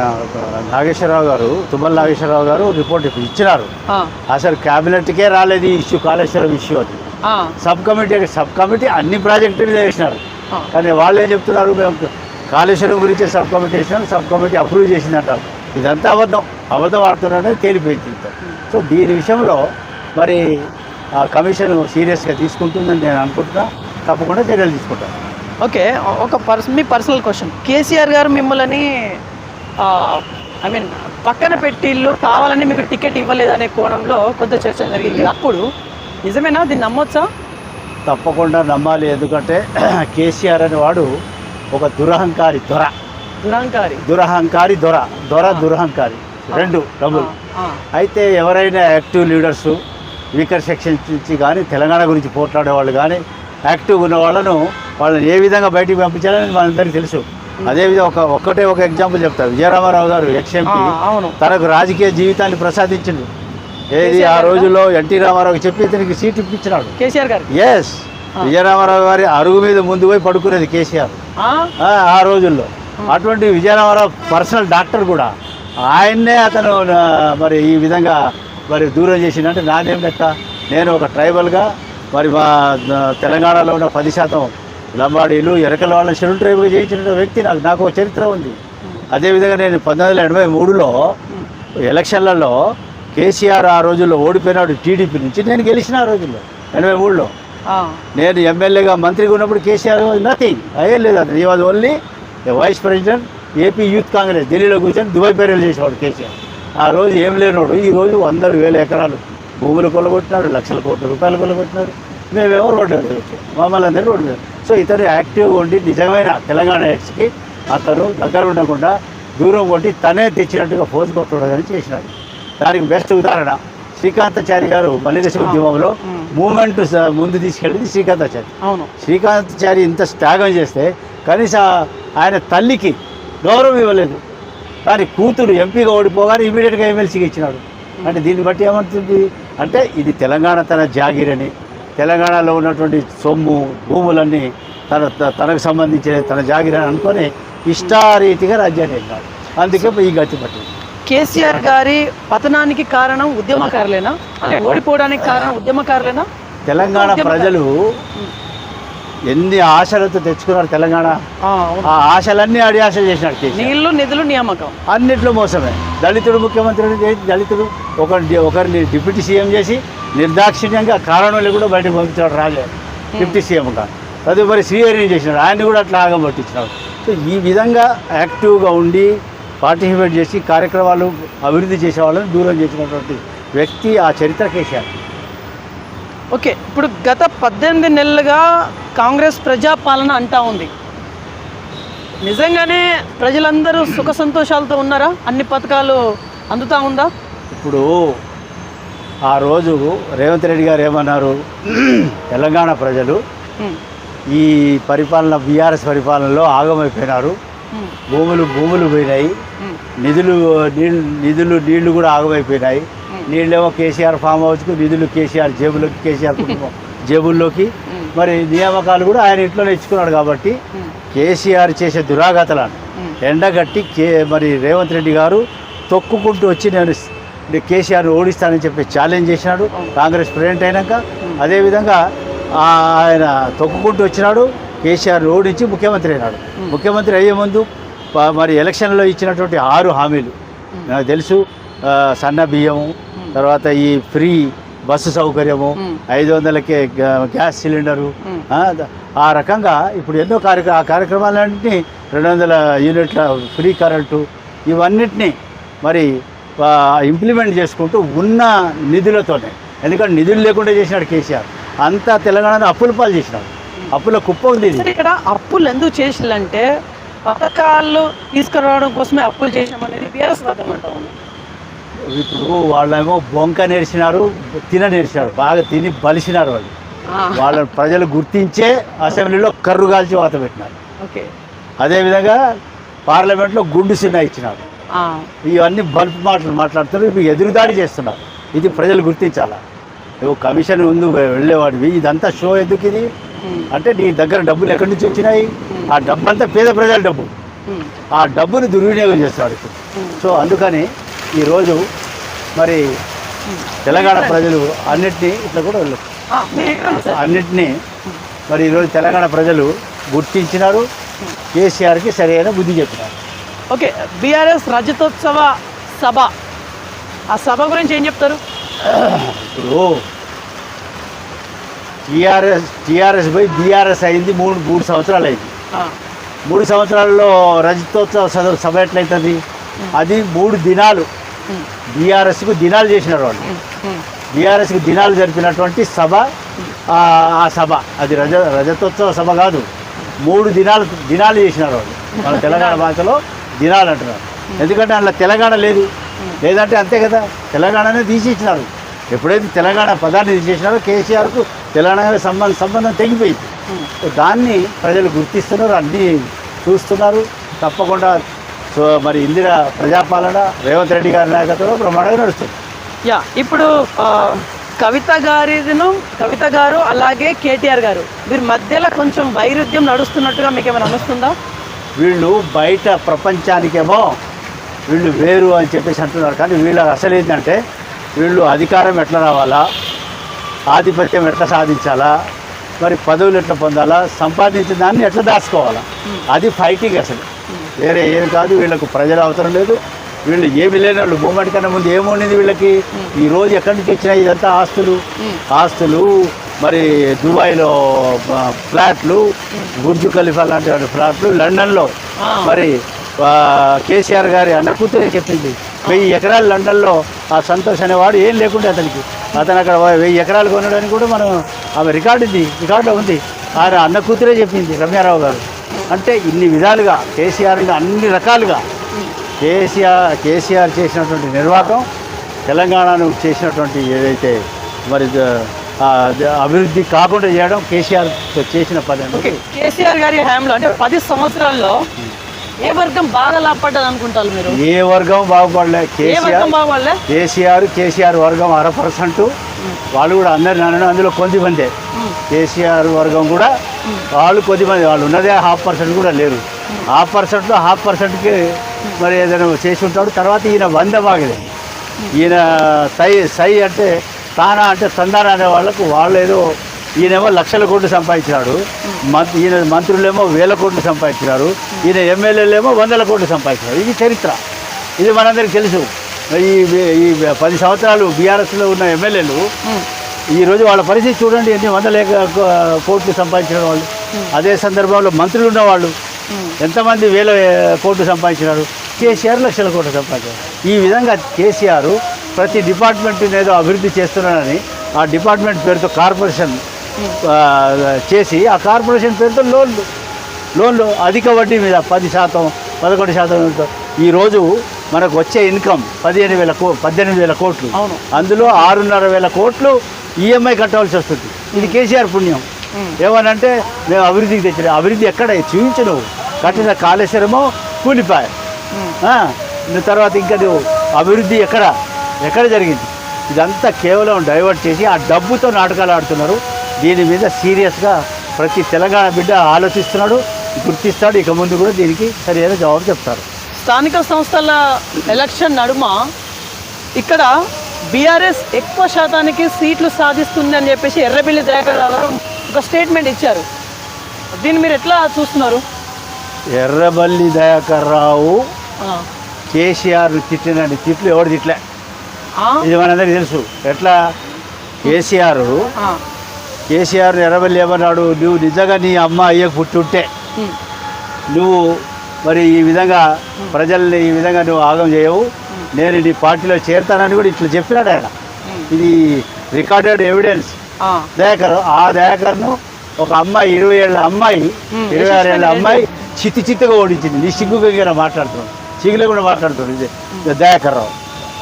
నాగేశ్వరరావు గారు, తుమ్మల నాగేశ్వరరావు గారు రిపోర్ట్ ఇచ్చినారు. అసలు క్యాబినెట్కే రాలేదు ఈ ఇష్యూ, కాళేశ్వరం ఇష్యూ. అది సబ్ కమిటీ అన్ని ప్రాజెక్టులు చేసినారు. కానీ వాళ్ళు ఏం చెప్తున్నారు? మేము కాళేశ్వరం గురించి సబ్ కమిటీ వేసినాం, సబ్ కమిటీ అప్రూవ్ చేసిందంటారు. ఇదంతా అబద్ధం ఆడుతున్నారని తేలిపోయింది. సో దీని విషయంలో మరి ఆ కమిషన్ సీరియస్గా తీసుకుంటుందని నేను అనుకుంటున్నా. తప్పకుండా చర్యలు తీసుకుంటాను. ఓకే, మీ పర్సనల్ క్వశ్చన్. కేసీఆర్ గారు మిమ్మల్ని పక్కన పెట్టిళ్ళు కావాలని మీకు టికెట్ ఇవ్వలేదనే కోణంలో కొంత చర్చ జరిగింది. అప్పుడు నిజమేనా? దీన్ని నమ్మొచ్చా? తప్పకుండా నమ్మాలి. ఎందుకంటే కేసీఆర్ అనేవాడు ఒక దురహంకారి దొర, దురహంకారి 2 డబుల్. అయితే ఎవరైనా యాక్టివ్ లీడర్సు, వీకర్ సెక్షన్స్ నుంచి కానీ తెలంగాణ గురించి పోట్లాడే వాళ్ళు కానీ యాక్టివ్గా ఉన్న వాళ్ళను వాళ్ళని ఏ విధంగా బయటికి పంపించాలని మనందరికీ తెలుసు. అదేవిధంగా ఒక ఎగ్జాంపుల్ చెప్తారు. విజయరామారావు గారు ఎక్స్ఎంపీ అవును. తనకు రాజకీయ జీవితాన్ని ప్రసాదించిండు. ఏది ఆ రోజుల్లో ఎన్టీ రామారావుకి చెప్పి ఇతనికి సీట్ ఇప్పించినాడు కేసీఆర్ గారు. ఎస్, విజయరామారావు గారి అరుగు మీద ముందు పోయి పడుకునేది కేసీఆర్ ఆ రోజుల్లో. అటువంటి విజయరామారావు పర్సనల్ డాక్టర్ కూడా ఆయన్నే అతను మరి ఈ విధంగా మరి దూరం చేసిందంటే నాదేం లెక్క. నేను ఒక ట్రైబల్గా మరి మా తెలంగాణలో ఉన్న 10% లంబాడీలు ఎరకల వాళ్ళని షెడ్యూల్ ట్రైబ్గా చేయించిన వ్యక్తి నాకు ఒక చరిత్ర ఉంది. అదేవిధంగా నేను 1983లో ఎలక్షన్లలో కేసీఆర్ ఆ రోజుల్లో ఓడిపోయినాడు టీడీపీ నుంచి, నేను గెలిచిన ఆ రోజుల్లో 83లో. నేను ఎమ్మెల్యేగా మంత్రిగా ఉన్నప్పుడు కేసీఆర్ నథింగ్ అయ్యే లేదు. అతను ఈ was only vice president AP youth Congress. ఢిల్లీలో కూర్చొని దుబాయ్ పేరులు చేసేవాడు కేసీఆర్. ఆ రోజు ఏం లేనివాడు ఈ రోజు 100,000 ఎకరాలు భూములు కొలగొట్టినాడు, లక్షల కోట్ల రూపాయలు కొలగొట్టినాడు. మేమేమో రోడ్డు మమ్మల్ని అందరూ రోడ్డు. సో ఇతను యాక్టివ్గా ఉండి నిజమైన తెలంగాణ ఎక్స్కి అతను దగ్గర ఉండకుండా దూరం కొట్టి తనే తెచ్చినట్టుగా ఫోన్ కొట్టడం చేసినాడు. దానికి బెస్ట్ ఉదాహరణ శ్రీకాంతాచారి గారు మల్లిదేశ ఉద్యమంలో మూమెంట్ ముందు తీసుకెళ్ళింది శ్రీకాంతాచారి. అవును. శ్రీకాంతాచారి ఇంత త్యాగం చేస్తే కనీసం ఆయన తల్లికి గౌరవం ఇవ్వలేదు. కానీ కూతురు ఎంపీగా ఓడిపోగానే ఇమీడియట్గా ఎమ్మెల్సీకి ఇచ్చినాడు. అంటే దీన్ని బట్టి ఏమంటుంది అంటే ఇది తెలంగాణ తన జాగిరని, తెలంగాణలో ఉన్నటువంటి సొమ్ము భూములన్నీ తనకు సంబంధించిన తన జాగిరని అనుకొని ఇష్టారీతిగా రాజ్యాన్ని వెళ్ళాడు. అందుకే ఈ గతి పట్టింది. కేసీఆర్ గారి పతనానికి కారణం ఉద్యమకారులేనా? ఓడిపోవడానికి కారణం ఉద్యమకారులేనా? తెలంగాణ ప్రజలు ఎన్ని ఆశలతో తెచ్చుకున్నారు తెలంగాణ, ఆ ఆశలన్నీ అడియాశ చేసినాడు కేసీఆర్. నీళ్లు నిధులు నియామకం అన్నిట్లో మోసమే. దళితుడు ముఖ్యమంత్రి, దళితుడు ఒకరిని డిప్యూటీ సీఎం చేసి నిర్దాక్షిణ్యంగా కారణం కూడా బయటకు పంపించాడు రాజే డిప్యూటీ సీఎంగా. తదుపరి శ్రీహరిని చేసినాడు, ఆయన్ని కూడా అట్లా ఆగం పట్టించినాడు. సో ఈ విధంగా యాక్టివ్గా ఉండి పార్టిసిపేట్ చేసి కార్యక్రమాలు అభివృద్ధి చేసే వాళ్ళని దూరం చేసినటువంటి వ్యక్తి ఆ చరిత్ర కేసీఆర్. ఓకే, ఇప్పుడు గత 18 నెలలుగా కాంగ్రెస్ ప్రజాపాలన అంటా ఉంది. నిజంగానే ప్రజలందరూ సుఖ సంతోషాలతో ఉన్నారా? అన్ని పథకాలు అందుతా ఉందా? ఇప్పుడు ఆ రోజు రేవంత్ రెడ్డి గారు ఏమన్నారు, తెలంగాణ ప్రజలు ఈ పరిపాలన బీఆర్ఎస్ పరిపాలనలో ఆగమైపోయినారు, భూములు పోయినాయి, నీళ్లు కూడా ఆగమైపోయినాయి. నీళ్ళేమో కేసీఆర్ ఫామ్ హౌస్కు, నిధులు కేసీఆర్ జేబులోకి, కేసీఆర్ కుటుంబం జేబుల్లోకి, మరి నియామకాలు కూడా ఆయన ఇంట్లోనే ఇచ్చుకున్నాడు. కాబట్టి కేసీఆర్ చేసే దురాగతలను ఎండగట్టి మరి రేవంత్ రెడ్డి గారు తొక్కుకుంటూ వచ్చి నేను కేసీఆర్ని ఓడిస్తానని చెప్పి ఛాలెంజ్ చేసినాడు కాంగ్రెస్ ప్రెసిడెంట్ అయినాక. అదేవిధంగా ఆయన తొక్కుకుంటూ వచ్చినాడు, కేసీఆర్ని ఓడించి ముఖ్యమంత్రి అయినాడు. ముఖ్యమంత్రి అయ్యే ముందు మరి ఎలక్షన్లో ఇచ్చినటువంటి 6 హామీలు నాకు తెలుసు. సన్న బియ్యము, తర్వాత ఈ ఫ్రీ బస్సు సౌకర్యము, 500కే గ్యాస్ సిలిండరు, ఆ రకంగా ఇప్పుడు ఎన్నో కార్యక్రమాలన్నింటినీ 200 యూనిట్ల ఫ్రీ కరెంటు, ఇవన్నిటినీ మరి ఇంప్లిమెంట్ చేసుకుంటూ ఉన్న నిధులతోనే. ఎందుకంటే నిధులు లేకుండా చేసినాడు కేసీఆర్. అంతా తెలంగాణలో అప్పుల పాలు చేసినాడు, అప్పుల కుప్ప ఉంది. ఇక్కడ అప్పులు ఎందుకు చేసిందంటే పథకాలు తీసుకురావడం కోసమే అప్పులు చేసామనేది బీఆర్ఎస్ వర్గం అంటా ఉంది. ఇప్పుడు వాళ్ళేమో బొంక నేర్చినారు, నేర్చినారు, బాగా తిని బలిసినారు. వాళ్ళని ప్రజలు గుర్తించే అసెంబ్లీలో కర్రు కాల్చి వాత పెట్టినారు. అదేవిధంగా పార్లమెంట్లో గుండు సిన్న ఇచ్చినారు. ఇవన్నీ బల్బ్ మాటలు మాట్లాడుతున్నారు, ఇప్పుడు ఎదురుదాడి చేస్తున్నారు. ఇది ప్రజలు గుర్తించాలా. నువ్వు కమిషన్ ముందు వెళ్ళేవాడివి, ఇదంతా షో ఎందుకు ఇది అంటే నీ దగ్గర డబ్బులు ఎక్కడి నుంచి వచ్చినాయి? ఆ డబ్బు అంతా పేద ప్రజల డబ్బు, ఆ డబ్బుని దుర్వినియోగం చేస్తాడు ఇప్పుడు. సో అందుకని ఈరోజు మరి తెలంగాణ ప్రజలు అన్నిటినీ ఇట్లా కూడా అన్నిటినీ మరి ఈరోజు తెలంగాణ ప్రజలు గుర్తించినారు, కేసీఆర్కి సరైన బుద్ధి చెప్పినారు. ఓకే, బీఆర్ఎస్ రజతోత్సవ సభ, ఆ సభ గురించి ఏం చెప్తారు? ఇప్పుడు టీఆర్ఎస్ పోయి బీఆర్ఎస్ అయింది 3 సంవత్సరాలు అయింది. 3 సంవత్సరాల్లో రజతోత్సవ సభ ఎట్లయితుంది? అది 3 దినాలు బీఆర్ఎస్కు దినాలు చేసినారు వాళ్ళు. బీఆర్ఎస్కి దినాలు జరిపినటువంటి సభ ఆ సభ, అది రజతోత్సవ సభ కాదు, 3 దినాలు చేసినారు వాళ్ళు. మన తెలంగాణ భాషలో దినాలు అంటున్నారు. ఎందుకంటే అందులో తెలంగాణ లేదు, లేదంటే అంతే కదా, తెలంగాణనే తీసి ఇచ్చినారు. ఎప్పుడైతే తెలంగాణ పదాన్ని తీసేసినారో కేసీఆర్కు తెలంగాణ సంబంధం తెగిపోయింది. దాన్ని ప్రజలు గుర్తిస్తున్నారు, అన్నీ చూస్తున్నారు. తప్పకుండా మరి ఇందిరా ప్రజాపాలన రేవంత్ రెడ్డి గారి నాయకత్వంలో బ్రహ్మాండంగా నడుస్తుంది. యా, ఇప్పుడు కవిత గారు అలాగే కేటీఆర్ గారు వీరి మధ్యలో కొంచెం వైరుధ్యం నడుస్తున్నట్టుగా మీకు ఏమైనా అనిస్తుందా? వీళ్ళు బయట ప్రపంచానికేమో వీళ్ళు వేరు అని చెప్పేసి అంటున్నారు, కానీ వీళ్ళకి అసలు ఏంటంటే వీళ్ళు అధికారం ఎట్లా రావాలా, ఆధిపత్యం ఎట్లా సాధించాలా, మరి పదవులు ఎట్లా పొందాలా, సంపాదించిన దాన్ని ఎట్లా దాచుకోవాలా, అది ఫైటింగ్. అసలు వేరే ఏం కాదు. వీళ్ళకు ప్రజల అవసరం లేదు. వీళ్ళు ఏమి లేని వాళ్ళు మూమెంట్ కన్నా ముందు ఏముండింది వీళ్ళకి? ఈ రోజు ఎక్కడి నుంచి వచ్చినాయి ఇదంతా? ఆస్తులు మరి దుబాయ్లో ఫ్లాట్లు, బుర్జ్ ఖలీఫా లాంటి ఫ్లాట్లు, లండన్లో మరి కేసీఆర్ గారి అన్న కూతురే చెప్పింది 1000 ఎకరాలు లండన్లో ఆ సంతోష్ అనేవాడు ఏం లేకుండే అతను అక్కడ 1000 ఎకరాలు కొనడానికి కూడా మనం ఆమె రికార్డులో ఉంది. ఆయన అన్న కూతురే చెప్పింది రమ్యారావు గారు. అంటే ఇన్ని విధాలుగా కేసీఆర్ అన్ని రకాలుగా కేసీఆర్ చేసినటువంటి నిర్వాహకం, తెలంగాణను చేసినటువంటి ఏదైతే మరి అభివృద్ధి కాకుండా చేయడం కేసీఆర్ చేసిన పని. కేసీఆర్ గారి హయాంలో అంటే 10 సంవత్సరాల్లో ఏ వర్గం బాగా లాభపడ్డది అనుకుంటారు మీరు? ఏ వర్గం బాగుపడలే. కేసీఆర్ వర్గం 1% వాళ్ళు కూడా అందరు అందులో కొద్దిమందే. కేసీఆర్ వర్గం కూడా వాళ్ళు కొద్దిమంది, వాళ్ళు ఉన్నదే 0.5% కూడా లేరు. 0.5%కి మరి ఏదైనా చేసి ఉంటాడు. తర్వాత ఈయన 100 బాగలేదు. ఈయన సై అంటే తానా అంటే తందానా అనే వాళ్ళకు వాళ్ళు ఏదో, ఈయనేమో లక్షల కోట్లు సంపాదించినాడు, ఈయన మంత్రులేమో 1000 కోట్లు సంపాదించినారు, ఈయన ఎమ్మెల్యేలేమో 100 కోట్లు సంపాదించినారు. ఇది చరిత్ర, ఇది మనందరికీ తెలుసు. ఈ 10 సంవత్సరాలు బీఆర్ఎస్లో ఉన్న ఎమ్మెల్యేలు ఈరోజు వాళ్ళ పరిస్థితి చూడండి, ఎన్ని 100 కోట్లు సంపాదించిన వాళ్ళు. అదే సందర్భంలో మంత్రులు ఉన్నవాళ్ళు ఎంతమంది 1000 కోట్లు సంపాదించినారు. కేసీఆర్ లక్షల కోట్లు సంపాదించారు. ఈ విధంగా కేసీఆర్ ప్రతి డిపార్ట్మెంట్ని ఏదో అభివృద్ధి చేస్తున్నారని ఆ డిపార్ట్మెంట్ పేరుతో కార్పొరేషన్ చేసి ఆ కార్పొరేషన్ పేరుతో లోన్లు అధిక వడ్డీ మీద 10%, 11%. ఈరోజు మనకు వచ్చే ఇన్కమ్ 18,000 కోట్లు. అందులో 6,500 కోట్లు ఈఎంఐ కట్టవలసి వస్తుంది. ఇది కేసీఆర్ పుణ్యం. ఏమనంటే మేము అభివృద్ధికి తెచ్చిన అభివృద్ధి ఎక్కడ చూపించు, నువ్వు కట్టిన కాళేశ్వరమో కూలిపాయ, తర్వాత ఇంకా నువ్వు అభివృద్ధి ఎక్కడ జరిగింది? ఇదంతా కేవలం డైవర్ట్ చేసి ఆ డబ్బుతో నాటకాలు ఆడుతున్నారు. దీని మీద సీరియస్గా ప్రతి తెలంగాణ బిడ్డ ఆలోచిస్తున్నాడు, గుర్తిస్తాడు. ఇక ముందు కూడా దీనికి సరైన జవాబు చెప్తారు. స్థానిక సంస్థల ఎలక్షన్ నడుమ ఇక్కడ బీఆర్ఎస్ ఎక్కువ శాతానికి సీట్లు సాధిస్తుంది అని చెప్పేసి ఎర్రబెల్లి దయాకర్ గారు ఒక స్టేట్మెంట్ ఇచ్చారు. దీన్ని మీరు ఎట్లా చూస్తున్నారు? ఎర్రబెల్లి దయాకర్ రావు కేసీఆర్ తిట్టినండి తిట్లు ఎవరు తిట్లే, ఇది మనందరికీ తెలుసు. ఎట్లా కేసీఆర్ ఎర్రబెల్లి ఏమన్నాడు? నువ్వు నిజంగా నీ అమ్మ అయ్యకు పుట్టుంటే నువ్వు మరి ఈ విధంగా ప్రజల్ని ఈ విధంగా నువ్వు ఆగం చేయవు, నేను నీ పార్టీలో చేరతానని కూడా ఇట్లా చెప్పినాడు ఆయన. ఇది రికార్డెడ్ ఎవిడెన్స్. దయాకర్ను ఒక అమ్మాయి 20 ఏళ్ళ అమ్మాయి 26 ఏళ్ళ అమ్మాయి చిత్తుగా ఓడించింది. నీ సిగ్గుగా మాట్లాడుతున్నాడు, సిగ్గులో కూడా మాట్లాడుతున్నాడు. ఇది దయాకర్ రావు.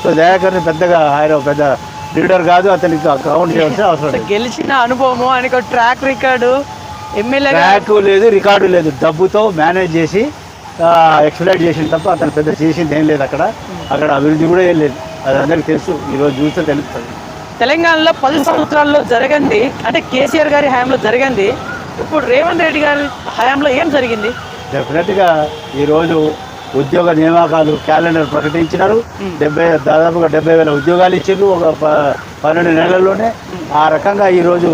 సో దయాకర్ని పెద్దగా ఆయన పెద్ద లీడర్ కాదు, అతనికి కౌంట్ చేయాల్సిన అవసరం లేదు. గెలిచిన అనుభవము ఆయనకు ట్రాక్ రికార్డు, ఎమ్మెల్యే ట్రాక్ లేదు, రికార్డు లేదు. డబ్బుతో మేనేజ్ చేసి ఎక్స్ప్లైట్ చేసిన తప్ప అతను పెద్ద చేసింది ఏం లేదు. అక్కడ అభివృద్ధి కూడా ఏం లేదు. అది అందరికీ తెలుసు, ఈరోజు చూస్తే తెలుస్తుంది. తెలంగాణలో 10 సంవత్సరాల్లో జరగండి అంటే కేసీఆర్ గారి హయాంలో జరిగింది, ఇప్పుడు రేవంత్ రెడ్డి గారి హయాంలో ఏం జరిగింది? డెఫినెట్గా ఈరోజు ఉద్యోగ నియామకాలు క్యాలెండర్ ప్రకటించినారు. దాదాపుగా 70,000 ఉద్యోగాలు ఇచ్చారు ఒక 12 నెలల్లోనే. ఆ రకంగా ఈరోజు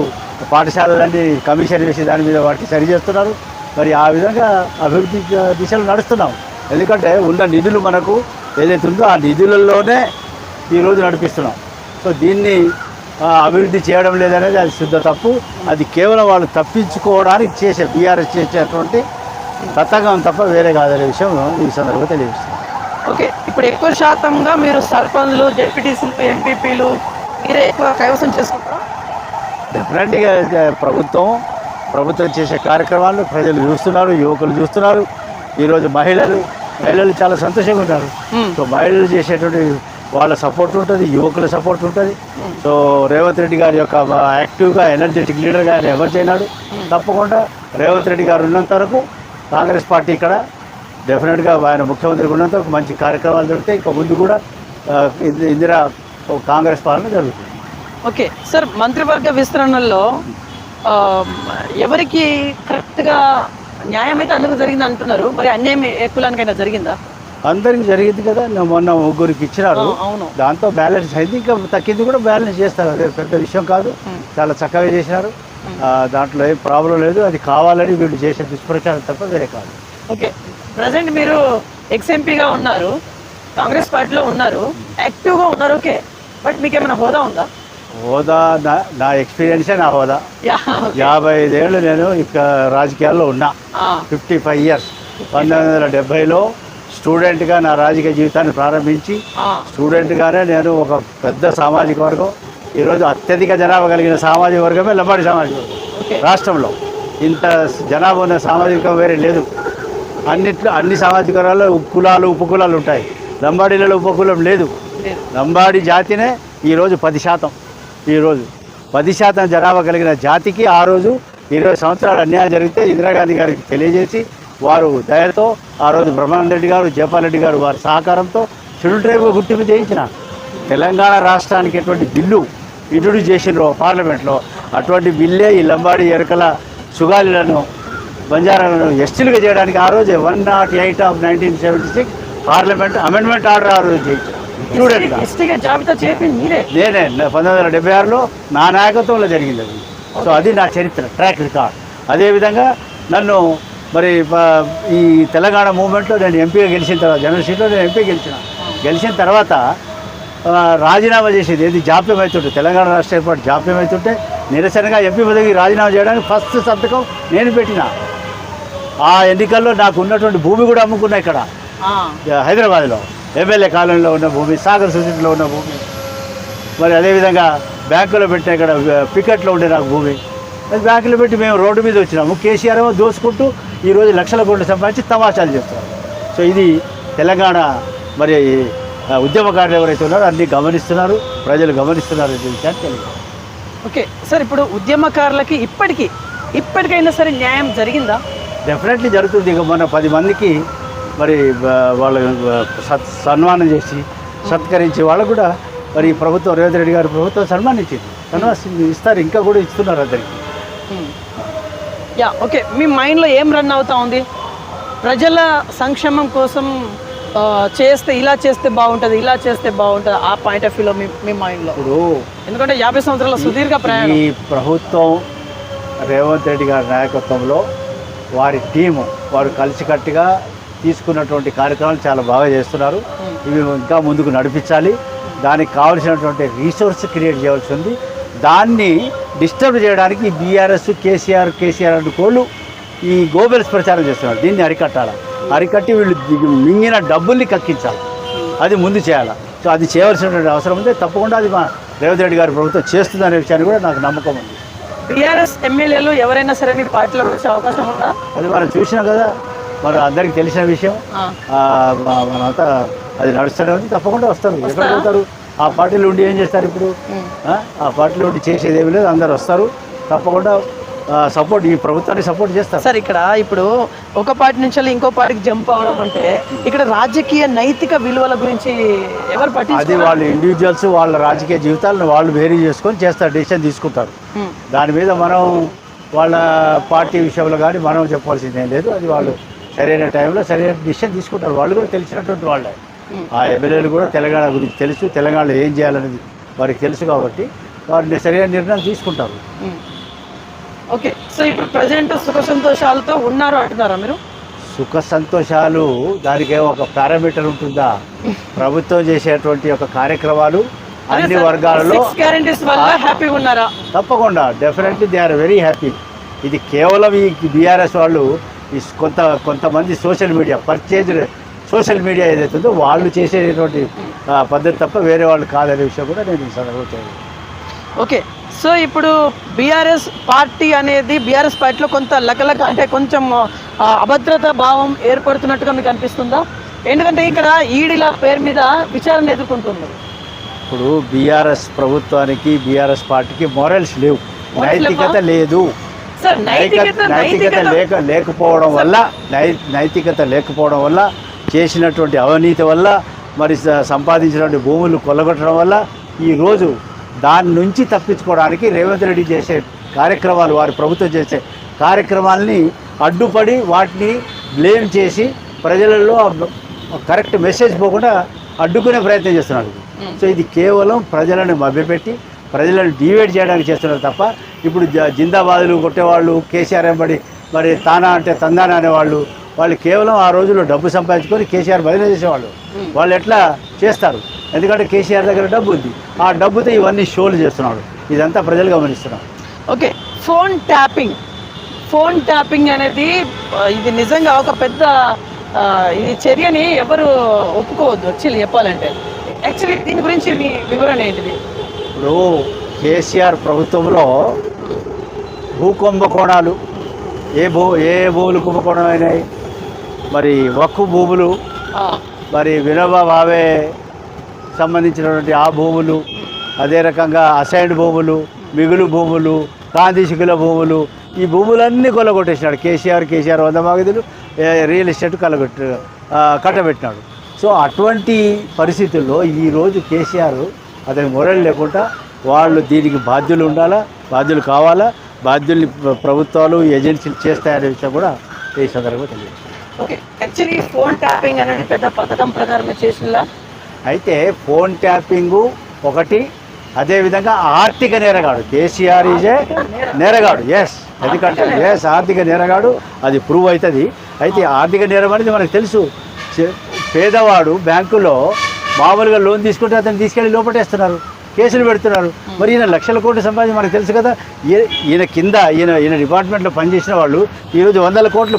పాఠశాలలన్నీ కమిషన్ వేసి దాని మీద వాటికి సరి చేస్తున్నారు. మరి ఆ విధంగా అభివృద్ధి దిశలో నడుస్తున్నాం. ఎందుకంటే ఉన్న నిధులు మనకు ఏదైతే ఉందో ఆ నిధులలోనే ఈరోజు నడిపిస్తున్నాం. సో దీన్ని అభివృద్ధి చేయడం లేదనేది అది శుద్ధ తప్పు. అది కేవలం వాళ్ళు తప్పించుకోవడానికి బీఆర్ఎస్ చేసేటువంటి తతంగం తప్ప వేరే కాదనే విషయం ఈ సందర్భంగా తెలియజేస్తుంది. ఓకే, ఇప్పుడు ఎక్కువ శాతంగా మీరు సర్పంచ్లు, జెడ్పీటీసీలు, ఎంపీపీలు మీరే ఎక్కువ కైవసం చేసుకుంటారా? డెఫినెట్గా ప్రభుత్వం చేసే కార్యక్రమాలు ప్రజలు చూస్తున్నారు, యువకులు చూస్తున్నారు. ఈరోజు మహిళలు చాలా సంతోషంగా ఉన్నారు. సో మహిళలు చేసేటువంటి వాళ్ళ సపోర్ట్ ఉంటుంది, యువకుల సపోర్ట్ ఉంటుంది. సో రేవంత్ రెడ్డి గారి యొక్క యాక్టివ్గా ఎనర్జెటిక్ లీడర్గా ఆయన ఎవరు చేయనాడు. తప్పకుండా రేవంత్ రెడ్డి గారు ఉన్నంత వరకు కాంగ్రెస్ పార్టీ ఇక్కడ డెఫినెట్గా ఆయన ముఖ్యమంత్రికి ఉన్నంత వరకు మంచి కార్యక్రమాలు జరుగుతాయి. ఇక ముందు కూడా ఇందిరా కాంగ్రెస్ పాలన జరుగుతుంది. ఓకే సార్, మంత్రివర్గ విస్తరణలో ఎవరికి కరెక్ట్గా న్యాయం అయితే అందుకు జరిగింది అంటున్నారు, మరి అన్యాయం ఏ కులానికైనా జరిగిందా? అందరికి జరిగింది కదా, మొన్న ముగ్గురికి ఇచ్చినారు, అవును. దాంతో బ్యాలెన్స్ అయింది. ఇంకా తగ్గింది కూడా బ్యాలెన్స్ చేస్తారు, అదే పెద్ద విషయం కాదు. చాలా చక్కగా చేసినారు, దాంట్లో ఏం ప్రాబ్లం లేదు. అది కావాలని వీళ్ళు చేసే దుష్ప్రచారం తప్ప వేరే కాదు. ఓకే, ప్రజెంట్ మీరు ఎక్స్ఎంపీగా ఉన్నారు, కాంగ్రెస్ పార్టీలో ఉన్నారు, యాక్టివ్గా ఉన్నారు. ఓకే, బట్ మీకు ఏమైనా హోదా ఉందా? హోదా నా ఎక్స్పీరియన్సే నా హోదా. 55 ఏళ్ళు నేను ఇక రాజకీయాల్లో ఉన్నా. 55 ఇయర్స్. 1970లో స్టూడెంట్గా నా రాజకీయ జీవితాన్ని ప్రారంభించి స్టూడెంట్గానే నేను ఒక పెద్ద సామాజిక వర్గం, ఈరోజు అత్యధిక జనాభా కలిగిన సామాజిక వర్గమే లంబాడి సామాజిక వర్గం. రాష్ట్రంలో ఇంత జనాభా ఉన్న సామాజిక వేరే లేదు. అన్ని సామాజిక వర్గాల్లో కులాలు ఉపకులాలు ఉంటాయి, లంబాడీలలో ఉపకులం లేదు. లంబాడి జాతినే ఈరోజు 10%. ఈరోజు 10% జనాభా కలిగిన జాతికి ఆ రోజు 20 సంవత్సరాలు అన్యాయం జరిగితే ఇందిరాగాంధీ గారికి తెలియజేసి వారు దయతో ఆ రోజు బ్రహ్మానంద రెడ్డి గారు, జయపాల్ రెడ్డి గారు వారి సహకారంతో షెడ్యూల్ ట్రైబ్ గుర్తింపు చేయించిన తెలంగాణ రాష్ట్రానికి ఎటువంటి బిల్లు ఇంట్రొడ్యూస్ చేసినారో పార్లమెంట్లో, అటువంటి బిల్లే ఈ లంబాడి ఎరకల సుగాలిలను బంజారాలను ఎస్టీలుగా చేయడానికి ఆ రోజే 108 ఆఫ్ 1976 పార్లమెంట్ అమెండ్మెంట్ ఆర్డర్ ఆ రోజు చేయించారు. స్టూడెంట్గా నేనే 1976లో నా నాయకత్వంలో జరిగింది అది. సో అది నా చరిత్ర, ట్రాక్ రికార్డ్. అదేవిధంగా నన్ను మరి ఈ తెలంగాణ మూవ్మెంట్లో నేను ఎంపీగా గెలిచిన తర్వాత, జనరల్ సీట్లో నేను ఎంపీ గెలిచిన తర్వాత రాజీనామా చేసేది ఏది జాప్యం అవుతుంటే, తెలంగాణ రాష్ట్ర ఏర్పాటు జాప్యం అవుతుంటే నిరసనగా ఎంపీ పదవికి రాజీనామా చేయడానికి ఫస్ట్ సంతకం నేను పెట్టిన. ఆ ఎన్నికల్లో నాకు ఉన్నటువంటి భూమి కూడా అమ్ముకున్నా ఇక్కడ హైదరాబాద్లో, ఎమ్మెల్యే కాలనీలో ఉన్న భూమి, సాగర్ సొసైటీలో ఉన్న భూమి, మరి అదేవిధంగా బ్యాంకులో పెట్టిన ఇక్కడ పికెట్లో ఉండే నాకు భూమి, బ్యాంకులో పెట్టి మేము రోడ్డు మీద వచ్చినాము. కేసీఆర్ ఏమో దోసుకుంటూ ఈరోజు లక్షల కోట్లు సంపాదించి తమాషాలు చేస్తున్నారు. సో ఇది తెలంగాణ మరి ఉద్యమకారులు ఎవరైతే ఉన్నారో అన్నీ గమనిస్తున్నారు, ప్రజలు గమనిస్తున్నారు ఈ విషయాన్ని తెలియదు. ఓకే సార్, ఇప్పుడు ఉద్యమకారులకి ఇప్పటికైనా సరే న్యాయం జరిగిందా? డెఫినెట్లీ జరుగుతుంది. ఇక మొన్న 10 మందికి మరి వాళ్ళు సన్మానం చేసి సత్కరించి వాళ్ళకు కూడా మరి ప్రభుత్వం, రేవంత్ రెడ్డి గారు ప్రభుత్వం సన్మానించింది, ఇస్తారు, ఇంకా కూడా ఇస్తున్నారు అందరికి. ఓకే, మీ మైండ్లో ఏం రన్ అవుతా ఉంది? ప్రజల సంక్షేమం కోసం చేస్తే ఇలా చేస్తే బాగుంటుంది, ఇలా చేస్తే బాగుంటుంది, ఆ పాయింట్ ఆఫ్ వ్యూలో మీ మైండ్లో ఇప్పుడు, ఎందుకంటే 50 సంవత్సరాల సుదీర్ఘ ప్రయాణం. ఈ ప్రభుత్వం రేవంత్ రెడ్డి గారి నాయకత్వంలో వారి టీము వారు కలిసికట్టుగా తీసుకున్నటువంటి కార్యక్రమాలు చాలా బాగా చేస్తున్నారు. ఇవి ఇంకా ముందుకు నడిపించాలి. దానికి కావలసినటువంటి రీసోర్స్ క్రియేట్ చేయాల్సి ఉంది. దాన్ని డిస్టర్బ్ చేయడానికి బీఆర్ఎస్ కేసీఆర్ అనుకోళ్ళు ఈ గోబెల్స్ ప్రచారం చేస్తున్నారు. దీన్ని అరికట్టి వీళ్ళు మింగిన డబ్బుల్ని కక్కించాలి, అది ముందు చేయాలి. సో అది చేయవలసినటువంటి అవసరం ఉంది. తప్పకుండా అది మా రేవంత్ రెడ్డి గారి ప్రభుత్వం చేస్తుందనే విషయాన్ని కూడా నాకు నమ్మకం ఉంది. బీఆర్ఎస్ ఎమ్మెల్యేలు ఎవరైనా సరే మీ పార్టీలో వచ్చే అవకాశం ఉందా? అది మనం చూసినాం కదా, మరి అందరికి తెలిసిన విషయం. మనంతా అది నడుస్తూనే ఉంది, తప్పకుండా వస్తారు. ఎక్కడ పోతారు? ఆ పార్టీలో ఉండి ఏం చేస్తారు? ఇప్పుడు ఆ పార్టీలో ఉండి చేసేది ఏమి లేదు, అందరు వస్తారు. తప్పకుండా సపోర్ట్, ఈ ప్రభుత్వాన్ని సపోర్ట్ చేస్తారు. సార్, ఇక్కడ ఇప్పుడు ఒక పార్టీ నుంచి ఇంకో పార్టీకి జంప్ అవ్వడం అంటే ఇక్కడ రాజకీయ నైతిక విలువల గురించి ఎవరు పట్టించుకోరు. అది వాళ్ళ ఇండివిజువల్స్ వాళ్ళ రాజకీయ జీవితాలను వాళ్ళు వేరీ చేసుకొని చేస్తారు, డెసిషన్ తీసుకుంటారు. దాని మీద మనం వాళ్ళ పార్టీ విషయంలో కానీ మనం చెప్పాల్సిందేం లేదు. అది వాళ్ళు సరైన టైంలో సరైన డిసిషన్ తీసుకుంటారు. వాళ్ళు కూడా తెలిసినటువంటి వాళ్ళే. ఆ ఎమ్మెల్యేలు కూడా తెలంగాణ గురించి తెలుసు, తెలంగాణలో ఏం చేయాలనేది వారికి తెలుసు కాబట్టి వారిని సరైన నిర్ణయం తీసుకుంటారు. ఓకే, సో ఇప్పుడు ప్రజెంట్ సుఖ సంతోషాలతో ఉన్నారు అంటున్నారా మీరు? సుఖ సంతోషాలు దానికి ఒక పారామీటర్ ఉంటుందా? ప్రభుత్వం చేసేటువంటి ఒక కార్యక్రమాలు అన్ని వర్గాలలో హ్యాపీగా ఉన్నారా? తప్పకుండా, definitely they are very happy. ఇది కేవలం ఈ బీఆర్ఎస్ వాళ్ళు ఈ కొంతమంది సోషల్ మీడియా ఏదైతుందో వాళ్ళు చేసేటువంటి పద్ధతి తప్ప వేరే వాళ్ళు కాదనే విషయం కూడా నేను సందర్భంగా. ఓకే, సో ఇప్పుడు బీఆర్ఎస్ పార్టీలో కొంత లకలక అంటే కొంచెం అభద్రతా భావం ఏర్పడుతున్నట్టుగా మీకు అనిపిస్తుందా? ఎందుకంటే ఇక్కడ ఈడిల పేరు మీద విచారణ ఎదుర్కొంటున్నారు. ఇప్పుడు బీఆర్ఎస్ ప్రభుత్వానికి బీఆర్ఎస్ పార్టీకి మొరల్స్ లేవు, నైతికత లేదు. సార్ నైతికత లేకపోవడం వల్ల చేసినటువంటి అవినీతి వల్ల మరి సంపాదించినటువంటి భూములు కొల్లగొట్టడం వల్ల ఈరోజు దాని నుంచి తప్పించుకోవడానికి రేవంత్ రెడ్డి చేసే కార్యక్రమాలు, వారి ప్రభుత్వం చేసే కార్యక్రమాలని అడ్డుపడి వాటిని బ్లేమ్ చేసి ప్రజలలో కరెక్ట్ మెసేజ్ పోకుండా అడ్డుకునే ప్రయత్నం చేస్తున్నారు. సో ఇది కేవలం ప్రజలను మభ్యపెట్టి ప్రజలను డివైడ్ చేయడానికి చేస్తున్నారు తప్ప ఇప్పుడు జిందాబాదులు కొట్టేవాళ్ళు, కేసీఆర్ ఎంబడి మరి తానా అంటే తందానా అనేవాళ్ళు, వాళ్ళు కేవలం ఆ రోజుల్లో డబ్బు సంపాదించుకొని కేసీఆర్ బదిలీ చేసేవాళ్ళు. వాళ్ళు ఎట్లా చేస్తారు? ఎందుకంటే కేసీఆర్ దగ్గర డబ్బు ఉంది, ఆ డబ్బుతో ఇవన్నీ షోలు చేస్తున్నాడు. ఇదంతా ప్రజలు గమనిస్తున్నారు. ఓకే, ఫోన్ ట్యాపింగ్ అనేది ఇది నిజంగా ఒక పెద్ద ఇది చర్యని ఎవరు ఒప్పుకోవద్దు యాక్చువల్లీ చెప్పాలంటే. యాక్చువల్లీ దీని గురించి మీ వివరణ ఏంటిది? ఇప్పుడు కేసీఆర్ ప్రభుత్వంలో భూకుంభకోణాలు ఏ భూములు కుంభకోణం అయినాయి, మరి వక్కు భూములు, మరి వినోబా భావే సంబంధించినటువంటి ఆ భూములు, అదే రకంగా అసైన్డ్ భూములు, మిగులు భూములు, కాంతిశిఖుల భూములు, ఈ భూములన్నీ కొల్లగొట్టేసినాడు కేసీఆర్. 100 మాగదులు రియల్ ఎస్టేట్ కట్టబెట్టినాడు. సో అటువంటి పరిస్థితుల్లో ఈరోజు కేసీఆర్ అతని మొరలు లేకుండా వాళ్ళు దీనికి బాధ్యులు ఉండాలా, బాధ్యులు కావాలా, బాధ్యుల్ని ప్రభుత్వాలు ఏజెన్సీలు చేస్తాయనే విషయం కూడా ఈ సందర్భంగా తెలియదు. ఓకే, యాక్చువల్లీ ఫోన్ ట్యాపింగ్ అనేది పెద్ద పథకం ప్రకారం చేసినలా అయితే ఫోన్ ట్యాపింగు ఒకటి, అదేవిధంగా ఆర్థిక నేరగాడు కేసీఆర్ ఈజ్ ఏ నేరగాడు. ఎందుకంటే ఆర్థిక నేరగాడు, అది ప్రూవ్ అవుతుంది. అయితే ఆర్థిక నేరం అనేది మనకు తెలుసు. పేదవాడు బ్యాంకులో మామూలుగా లోన్ తీసుకుంటే అతను తీసుకెళ్ళి లోపటేస్తున్నారు, కేసులు పెడుతున్నారు. మరి ఈయన లక్షల కోట్లు సంపాదించి మనకు తెలుసు కదా. ఈయన కింద ఈయన డిపార్ట్మెంట్లో పనిచేసిన వాళ్ళు ఈరోజు 100 కోట్లు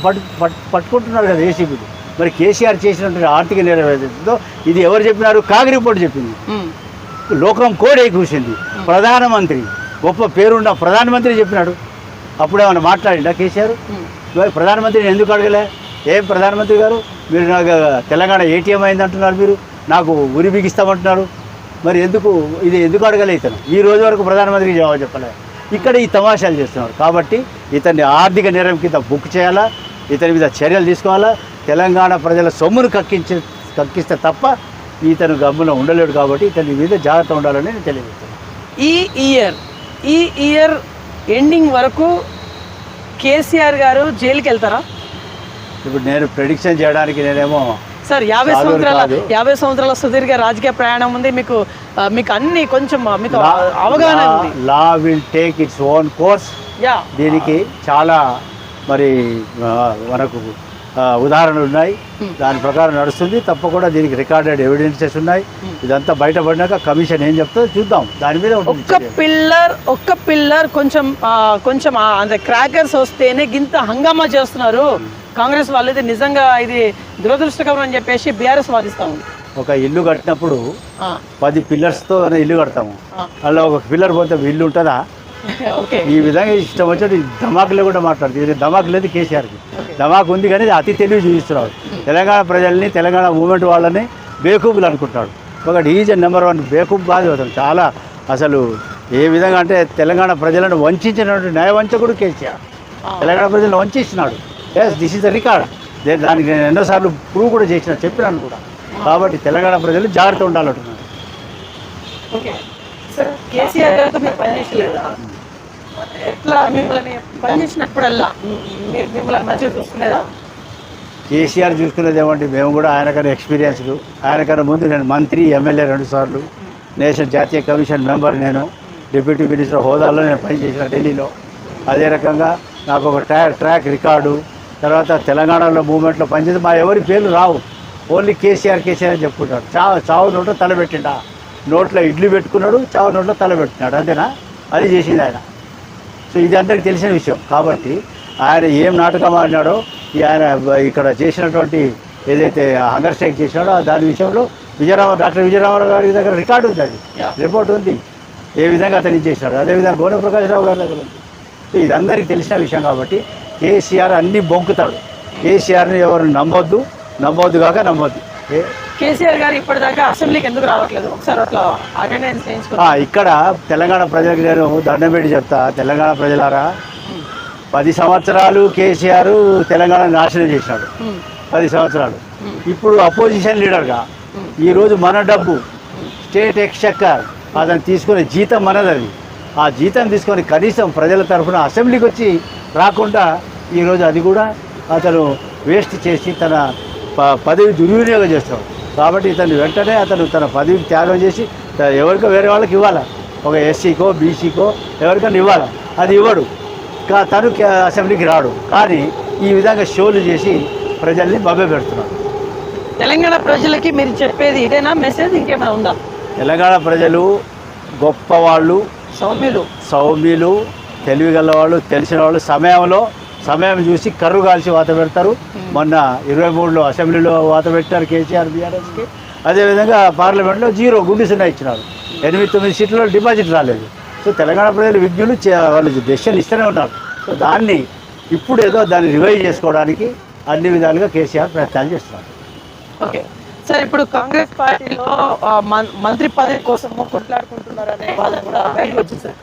పట్టుకుంటున్నారు కదా ఏసీబీలు. మరి కేసీఆర్ చేసినటువంటి ఆర్థిక నేరం ఏదైతుందో ఇది ఎవరు చెప్పినారు? కాగ్ రిపోర్ట్ చెప్పింది. లోకం కోడే కూర్చుంది. ప్రధానమంత్రి, గొప్ప పేరున్న ప్రధానమంత్రి చెప్పినాడు. అప్పుడేమన్నా మాట్లాడిండా కేసీఆర్? ప్రధానమంత్రిని ఎందుకు అడగలే? ఏం ప్రధానమంత్రి గారు, మీరు నాకు తెలంగాణ ఏటీఎం అయిందంటున్నారు, మీరు నాకు ఉరి బిగిస్తామంటున్నారు, మరి ఎందుకు అడగలే? ఇతను ఈ రోజు వరకు ప్రధానమంత్రికి జవాబు చెప్పలే. ఇక్కడ ఈ తమాషాలు చేస్తున్నారు. కాబట్టి ఇతన్ని ఆర్థిక నేరం కింద బుక్ చేయాలా, ఇతని మీద చర్యలు తీసుకోవాలా. తెలంగాణ ప్రజల సొమ్మును కక్కిస్తే తప్ప ఇతను గమ్మున ఉండలేడు. కాబట్టి ఇతని మీద జాగ్రత్త ఉండాలని నేను తెలియజేస్తాను. ఈ ఇయర్ ఎండింగ్ వరకు కేసీఆర్ గారు జైలుకి వెళ్తారా? ఇప్పుడు నేను ప్రెడిక్షన్ చేయడానికి నేనేమో సార్ 50 సంవత్సరాల సుదీర్ఘ రాజకీయ ప్రయాణం ఉంది మీకు అన్ని కొంచెం మీకు అవగాహన ఉంది. Law will take its own course. దీనికి చాలా మరి మనకు ఉదాహరణలు ఉన్నాయి, దాని ప్రకారం నడుస్తుంది. తప్పకుండా దీనికి రికార్డెడ్ ఎవిడెన్సెస్ ఉన్నాయి. ఇదంతా బయటపడినాక కమిషన్ ఏం చెప్తుందో చూద్దాం. దాని మీద ఒక్క పిల్లర్ కొంచెం అంటే క్రాకర్స్ వస్తేనే గింత హంగామా చేస్తున్నారు కాంగ్రెస్ వాళ్ళు. ఇది నిజంగా ఇది దురదృష్టకరం అని చెప్పేసి బీఆర్ఎస్ వాదిస్తా ఉంది. ఒక ఇల్లు కట్టినప్పుడు 10 పిల్లర్స్తో ఇల్లు కడతాము. అలా ఒక పిల్లర్ పోతే ఇల్లు ఉంటుందా? ఈ విధంగా ఇష్టం వచ్చి ధమాకులో కూడా మాట్లాడుతుంది. ధమాకు లేదు కేసీఆర్కి, ధమాకు ఉంది కానీ అతి తెలివి చూపిస్తున్నాడు. తెలంగాణ ప్రజల్ని, తెలంగాణ మూమెంట్ వాళ్ళని బేకూపులు అనుకుంటున్నాడు. ఒకటి ఈజ్ నెంబర్ 1 బేకూపు బాధ అవుతాడు చాలా. అసలు ఏ విధంగా అంటే తెలంగాణ ప్రజలను వంచినటువంటి న్యాయవంచకుడు కేసీఆర్. తెలంగాణ ప్రజలను వంచిస్తున్నాడు. This is the record. దానికి నేను ఎన్నోసార్లు ప్రూవ్ కూడా చెప్పినాను కూడా. కాబట్టి తెలంగాణ ప్రజలు జాగ్రత్త ఉండాలంటున్నాను. కేసీఆర్ గారితో మీరు పనిచేసలేదా? ఎట్లా మిమ్మల్ని పనిచేసినప్పుడల్లా మిమ్మల్ని మంచిగా చూసుకునేదా? కేసీఆర్ చూసుకునేది ఏమంటే మేము కూడా ఆయనకన్నా ఎక్స్పీరియన్స్లు. ఆయనకన్నా ముందు నేను మంత్రి, ఎమ్మెల్యే 2 సార్లు, నేషనల్ జాతీయ కమిషన్ మెంబర్, నేను డిప్యూటీ మినిస్టర్ హోదాలో నేను పనిచేసిన ఢిల్లీలో. అదే రకంగా నాకు ఒక ట్రాక్ రికార్డు. తర్వాత తెలంగాణలో మూమెంట్లో పనిచేసి మా ఎవరి పేర్లు రావు, ఓన్లీ కేసీఆర్ అని చెప్పుకుంటాడు. చావు నోట్లో తలబెట్టిండా, నోట్లో ఇడ్లీ పెట్టుకున్నాడు, చావు నోట్లో తలబెట్టినాడు, అంతేనా? అది చేసింది ఆయన. సో ఇది అందరికి తెలిసిన విషయం. కాబట్టి ఆయన ఏం నాటకం ఆడినాడో, ఆయన ఇక్కడ చేసినటువంటి ఏదైతే హంగర్ స్ట్రైక్ చేసినాడో దాని విషయంలో డాక్టర్ విజయరామారావు గారి దగ్గర రికార్డు ఉంది, అది రిపోర్ట్ ఉంది, ఏ విధంగా అతను చేసినాడు. అదేవిధంగా గోనె ప్రకాష్ రావు గారి దగ్గర ఉంది. సో ఇది అందరికీ తెలిసిన విషయం. కాబట్టి కేసీఆర్ అన్నీ బొంకుతాడు. కేసీఆర్ని ఎవరు నమ్మొద్దు కాక నమ్మొద్దు. కేసీఆర్ గారు ఇప్పటిదాకా అసెంబ్లీకి ఎందుకు రావట్లేదు? ఒకసారి అట్లా అటెండెన్స్ చేయించుకున్నా. ఇక్కడ తెలంగాణ ప్రజలకు నేను దండం పెట్టి చెప్తా, తెలంగాణ ప్రజలారా, 10 సంవత్సరాలు కేసీఆర్ తెలంగాణ నాశనం చేసినాడు. 10 సంవత్సరాలు. ఇప్పుడు అపోజిషన్ లీడర్గా ఈరోజు మన డబ్బు స్టేట్ ఎక్స్చెక్కర్ అతను తీసుకునే జీతం మనది. అది ఆ జీతం తీసుకొని కనీసం ప్రజల తరఫున అసెంబ్లీకి వచ్చి రాకుండా ఈరోజు అది కూడా అతను వేస్ట్ చేసి తన పదవి దుర్వినియోగం చేస్తున్నాడు. కాబట్టి ఇతను వెంటనే అతను తన పదవికి త్యాగం చేసి ఎవరికో వేరే వాళ్ళకి ఇవ్వాలి, ఒక ఎస్సీకో బీసీకో ఎవరికైనా ఇవ్వాలి. అది ఇవ్వడు, తను అసెంబ్లీకి రాడు. కానీ ఈ విధంగా షోలు చేసి ప్రజల్ని పెడుతున్నాడు. తెలంగాణ ప్రజలకి మీరు చెప్పేది ఇదేనా మెసేజ్, ఇంకేమైనా ఉందా? తెలంగాణ ప్రజలు గొప్పవాళ్ళు, సౌమ్యులు, తెలివిగల వాళ్ళు, తెలిసిన వాళ్ళు. సమయం చూసి కర్రు కాల్చి వాత పెడతారు. మొన్న 23లో అసెంబ్లీలో వాత పెట్టారు కేసీఆర్ బీఆర్ఎస్కి. అదేవిధంగా పార్లమెంట్లో 0 గుండు సున్నా ఇచ్చినారు. 8-9 సీట్లలో డిపాజిట్ రాలేదు. సో తెలంగాణ ప్రజలు విజ్ఞులు, వాళ్ళు డెసిషన్ ఇస్తూనే ఉన్నారు. సో దాన్ని ఇప్పుడు ఏదో దాన్ని రివైవ్ చేసుకోవడానికి అన్ని విధాలుగా కేసీఆర్ ప్రయత్నాలు చేస్తున్నారు. ఓకే సార్, ఇప్పుడు కాంగ్రెస్ పార్టీలో మంత్రి పదవి కోసం కొట్లాడుకుంటున్నారనే వాదన కూడా బయటకు వచ్చింది సార్.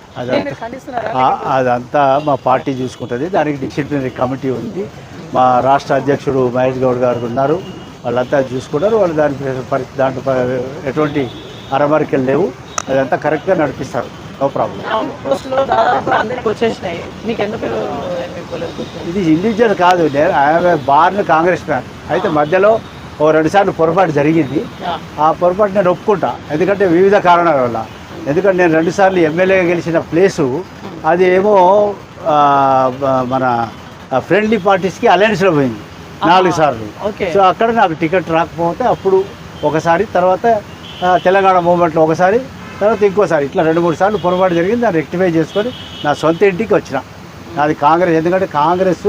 అదంతా మా పార్టీ చూసుకుంటుంది. దానికి డిసిప్లినరీ కమిటీ ఉంది. మా రాష్ట్ర అధ్యక్షుడు మహేష్ గౌడ్ గారు ఉన్నారు. వాళ్ళంతా చూసుకుంటారు. వాళ్ళు దాంట్లో ఎటువంటి అరమరికలు లేవు. అదంతా కరెక్ట్గా నడిపిస్తారు. No problem. ఇది ఇండివిజువల్ కాదు. నేను I'm a born Congress man. అయితే మధ్యలో 2 సార్లు పొరపాటు జరిగింది. ఆ పొరపాటు నేను ఒప్పుకుంటా, ఎందుకంటే వివిధ కారణాల వల్ల. ఎందుకంటే నేను 2 సార్లు ఎమ్మెల్యేగా గెలిచిన ప్లేసు అది ఏమో మన ఫ్రెండ్లీ పార్టీస్కి అలయన్స్లో పోయింది 4 సార్లు. సో అక్కడ నాకు టికెట్ రాకపోతే అప్పుడు ఒకసారి, తర్వాత తెలంగాణ మూవ్మెంట్లో ఒకసారి, తర్వాత ఇంకోసారి, ఇట్లా 2-3 సార్లు పొరపాటు జరిగింది. దాన్ని రెక్టిఫై చేసుకొని నా సొంత ఇంటికి వచ్చిన. నాది కాంగ్రెస్. ఎందుకంటే కాంగ్రెస్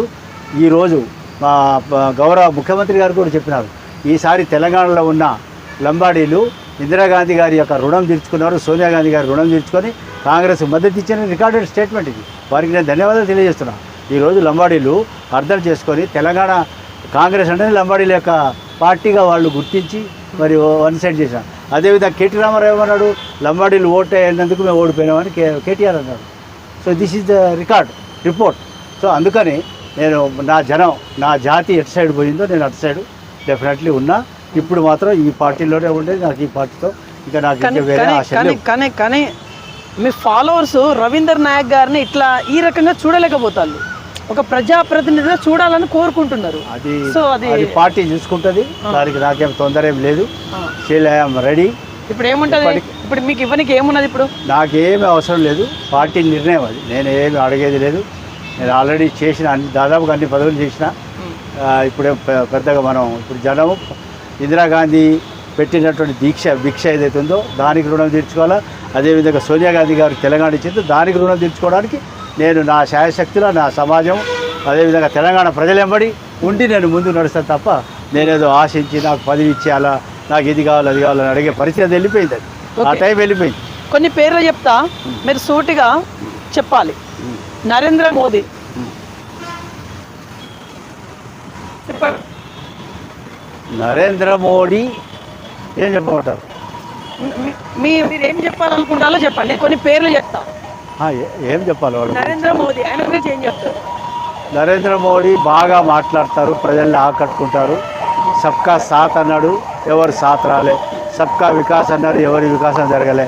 ఈరోజు మా గౌరవ ముఖ్యమంత్రి గారు కూడా చెప్పినారు, ఈసారి తెలంగాణలో ఉన్న లంబాడీలు ఇందిరాగాంధీ గారి యొక్క రుణం తీర్చుకున్నారు, సోనియా గాంధీ గారి రుణం తీర్చుకొని కాంగ్రెస్ మద్దతు ఇచ్చిన రికార్డెడ్ స్టేట్మెంట్ ఇది. వారికి నేను ధన్యవాదాలు తెలియజేస్తున్నాను. ఈరోజు లంబాడీలు అర్థం చేసుకొని తెలంగాణ కాంగ్రెస్ అంటే లంబాడీల యొక్క పార్టీగా వాళ్ళు గుర్తించి మరి వన్ సైడ్ చేశారు. అదేవిధంగా కేటీ రామారావు ఏమన్నాడు, లంబాడీలు ఓటు అయినందుకు మేము ఓడిపోయినామని కేటీఆర్ అన్నాడు. So this is the report. So అందుకని నేను నా జాతి ఎటు సైడ్ పోయిందో నేను అటు సైడ్ డెఫినెట్లీ ఉన్నా. ఇప్పుడు మాత్రం ఈ పార్టీలోనే ఉండేది. నాకు ఈ పార్టీతో ఇంకా నాకు వేరే ఆశ లేదు. కానీ మీ ఫాలోవర్స్ రవీందర్ నాయక్ గారిని ఇట్లా ఈ రకంగా చూడలేకపోతారు. ఒక ప్రజాప్రతినిధిగా చూడాలని కోరుకుంటున్నారు. అది పార్టీ చూసుకుంటుంది. దానికి నాకేం తొందర ఏం లేదు. రెడీ. ఇప్పుడు ఏముంటుంది? ఇప్పుడు మీకు ఇవ్వడానికి ఏమున్నది? ఇప్పుడు నాకేమీ అవసరం లేదు. పార్టీ నిర్ణయం అది. నేను ఏమి అడిగేది లేదు. నేను ఆల్రెడీ చేసిన దాదాపుగా అన్ని పదవులు చేసిన. ఇప్పుడే పెద్దగా మనం ఇప్పుడు జనము ఇందిరాగాంధీ పెట్టినటువంటి భిక్ష ఏదైతే ఉందో దానికి రుణం తీర్చుకోవాలా. అదేవిధంగా సోనియా గాంధీ గారికి తెలంగాణ ఇచ్చిందో దానికి రుణం తీర్చుకోవడానికి నేను నా శాయశక్తిలో నా సమాజం అదేవిధంగా తెలంగాణ ప్రజలెంబడి ఉండి నేను ముందుకు నడుస్తాను తప్ప నేనేదో ఆశించి నాకు పదవి ఇచ్చేయాలా, నాకు ఇది కావాలి అది కావాలని అడిగే పరిస్థితి వెళ్ళిపోయింది. అది ఆ టైం వెళ్ళిపోయింది. కొన్ని పేర్లు చెప్తా, మీరు సూటిగా చెప్పాలి. నరేంద్ర మోదీ, నరేంద్ర మోడీ ఏం చెప్పమంటారు? మీరు ఏం చెప్పాలనుకుంటారో చెప్పండి. కొన్ని పేర్లు చెప్తా. ఏం చెప్పాలి వాళ్ళు? నరేంద్ర మోదీ ఆయన గురించి ఏం చెప్తారు? నరేంద్ర మోడీ బాగా మాట్లాడతారు, ప్రజల్ని ఆకట్టుకుంటారు. సబ్కా సాత్ అన్నాడు, ఎవరు సాత్ రాలే. సబ్కా వికాస్ అన్నారు, ఎవరి వికాసం జరగలే.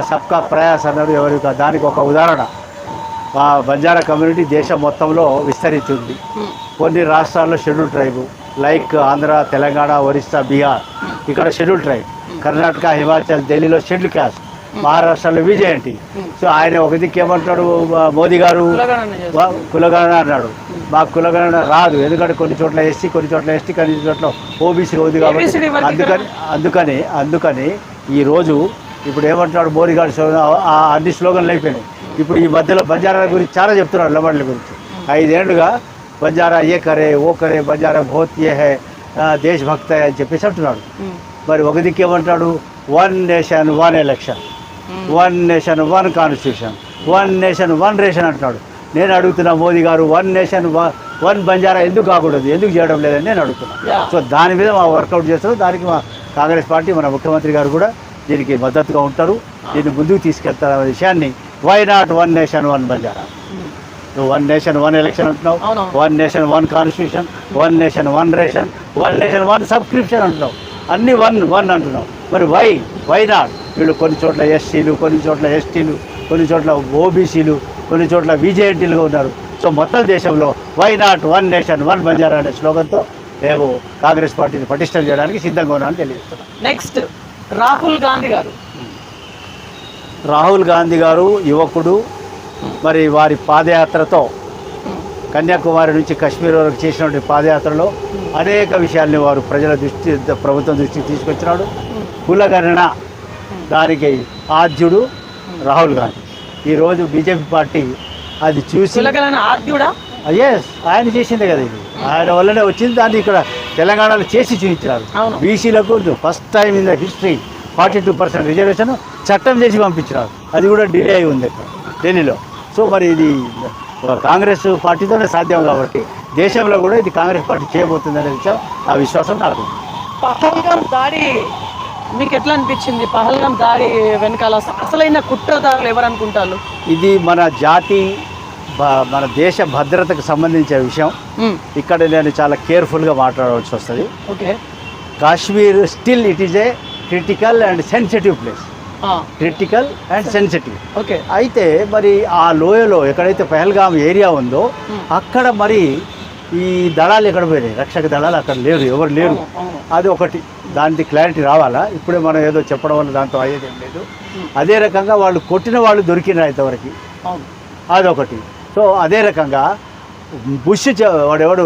సబ్కా ప్రయాస్ అన్నారు, ఎవరి వికాస్. దానికి ఒక ఉదాహరణ, బంజారా కమ్యూనిటీ దేశం మొత్తంలో విస్తరించింది. కొన్ని రాష్ట్రాల్లో schedule tribe, like Andhra, Telangana, Orissa, Bihar ఇక్కడ షెడ్యూల్ ట్రైబ్. కర్ణాటక, హిమాచల్, ఢిల్లీలో షెడ్యూల్ క్యాస్ట్. మహారాష్ట్రలో విజయంతి. సో ఆయన ఒక దిక్కు ఏమంటాడు మోదీ గారు, కులగణన అన్నాడు. మాకు కులగణన రాదు, ఎందుకంటే కొన్ని చోట్ల ఎస్సీ, కొన్ని చోట్ల ఎస్టీ, కొన్ని చోట్ల ఓబీసీ ఉంది కాబట్టి. అందుకని ఈరోజు ఇప్పుడు ఏమంటున్నాడు మోదీ గారు, అన్ని స్లోగన్లు అయిపోయినాయి. ఇప్పుడు ఈ మధ్యలో బంజారాల గురించి చాలా చెప్తున్నాడు, లంబాడీల గురించి. 5 ఏళ్ళుగా బంజారా ఏ కరే ఓ కరే, బంజారా బహుత్ ఏ హై, దేశభక్త అని చెప్పేసి అంటున్నాడు. మరి ఒక దిక్కు ఏమంటాడు, 1 nation 1 election, 1 nation 1 constitution, 1 nation 1 ration అంటున్నాడు. నేను అడుగుతున్నా మోదీ గారు 1 నేషన్ 1 బంజారా ఎందుకు కాకూడదు, ఎందుకు చేయడం లేదని నేను అడుగుతున్నాను. సో దాని మీద మా వర్కౌట్ చేస్తారు. దానికి మా కాంగ్రెస్ పార్టీ మన ముఖ్యమంత్రి గారు కూడా దీనికి మద్దతుగా ఉంటారు, దీన్ని ముందుకు తీసుకెళ్తారనే విషయాన్ని why not 1 nation 1 Banjara, 1 nation 1 election అంటున్నావు, 1 nation 1 constitution, 1 nation 1 ration, 1 nation 1 subscription అంటున్నావు, అన్ని 1 అంటున్నావు. మరి వై నాట్? వీళ్ళు కొన్ని చోట్ల ఎస్సీలు, కొన్ని చోట్ల ఎస్టీలు, కొన్ని చోట్ల ఓబీసీలు, కొన్ని చోట్ల విజేఎన్టీలుగా ఉన్నారు. సో మొత్తం దేశంలో వై నాట్ 1 నేషన్ 1 బంజారా అనే స్లోగన్తో మేము కాంగ్రెస్ పార్టీని పటిష్టం చేయడానికి సిద్ధంగా ఉన్నామని తెలియజేస్తున్నాం. నెక్స్ట్ రాహుల్ గాంధీ గారు. రాహుల్ గాంధీ గారు యువకుడు, మరి వారి పాదయాత్రతో కన్యాకుమారి నుంచి కాశ్మీర్ వరకు చేసినటువంటి పాదయాత్రలో అనేక విషయాల్ని వారు ప్రజల ప్రభుత్వం దృష్టికి తీసుకొచ్చినాడు. కులగణన దానికి ఆద్యుడు రాహుల్ గాంధీ. ఈరోజు బీజేపీ పార్టీ అది చూసి ఎస్ ఆయన చేసిందే కదా, ఇది ఆయన వల్లనే వచ్చింది. దాన్ని ఇక్కడ తెలంగాణలో చేసి చూపించారు. బీసీలకు first time in the history 42% reservation చట్టం చేసి పంపించినారు. అది కూడా డిలే అయి ఉంది ఢిల్లీలో. సో మరి ఇది కాంగ్రెస్ పార్టీతోనే సాధ్యం కాబట్టి దేశంలో కూడా ఇది కాంగ్రెస్ పార్టీ చేయబోతుందనే విషయం, ఆ విశ్వాసం నాకు. పహల్గాం దాడి మీకు ఎట్లా అనిపించింది? పహల్గాం దాడి వెనకాల అసలైన కుట్రదారులు ఎవరు అనుకుంటారు? ఇది మన జాతి, మన దేశ భద్రతకు సంబంధించిన విషయం. ఇక్కడ నేను చాలా కేర్ఫుల్గా మాట్లాడవలసి వస్తుంది. Okay, Kashmir still it is a critical and sensitive place, critical and sensitive. Okay, అయితే మరి ఆ లోయలో ఎక్కడైతే పహల్గాం ఏరియా ఉందో అక్కడ మరి ఈ దళాలు ఎక్కడ పోయినాయి, రక్షక దళాలు అక్కడ లేరు, ఎవరు లేరు. అది ఒకటి, దానికి క్లారిటీ రావాలా. ఇప్పుడే మనం ఏదో చెప్పడం వల్ల దాంతో అయ్యేదేం లేదు. అదే రకంగా వాళ్ళు కొట్టిన వాళ్ళు దొరికినారు ఇంతవరకు, అదొకటి. సో అదే రకంగా బుష్ వాడెవడు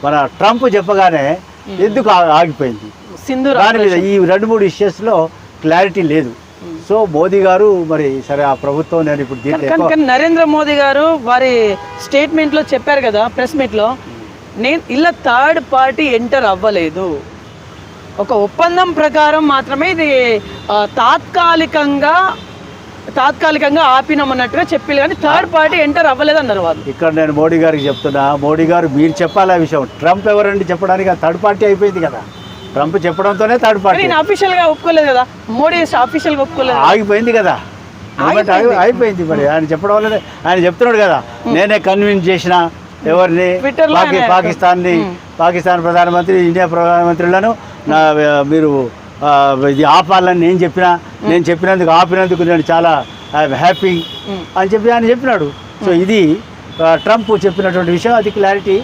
మన ట్రంప్ చెప్పగానే ఎందుకు ఆగిపోయింది దాని మీద ఈ 2-3 ఇష్యూస్లో క్లారిటీ లేదు. సో మోదీ గారు మరి సరే ఆ ప్రభుత్వం నేను ఇప్పుడు నరేంద్ర మోదీ గారు వారి స్టేట్మెంట్లో చెప్పారు కదా, ప్రెస్ మీట్లో, నేను ఇలా థర్డ్ పార్టీ ఎంటర్ అవ్వలేదు, ఒక ఒప్పందం ప్రకారం మాత్రమే ఇది తాత్కాలికంగా ఆపినామన్నట్టుగా చెప్పారు, కానీ థర్డ్ పార్టీ ఎంటర్ అవ్వలేదు అన్నారు వాళ్ళు. ఇక్కడ నేను మోడీ గారికి చెప్తున్నా, మోడీ గారు మీరు చెప్పాలి ఆ విషయం. ట్రంప్ ఎవరండి చెప్పడానికి? థర్డ్ పార్టీ అయిపోయింది కదా, ట్రంప్ చెప్పడంతోనే థర్డ్ పార్టీ. అఫీషియల్ గా ఒప్పుకోలేదు కదా, మోడీ అఫీషియల్ గా ఒప్పుకోలేదు, ఆగిపోయింది కదా, అయిపోయింది. మరి ఆయన చెప్పడం వల్లనే ఆయన చెప్తున్నాడు కదా, నేనే కన్విన్స్ చేసిన ఎవరిని, పాకిస్తాన్ ప్రధానమంత్రి, ఇండియా ప్రధానమంత్రులను మీరు ఇది ఆపాలని నేను చెప్పినందుకు ఆపినందుకు నేను చాలా హ్యాపీ అని చెప్పి ఆయన చెప్పినాడు. సో ఇది ట్రంప్ చెప్పినటువంటి విషయం, అది క్లారిటీ.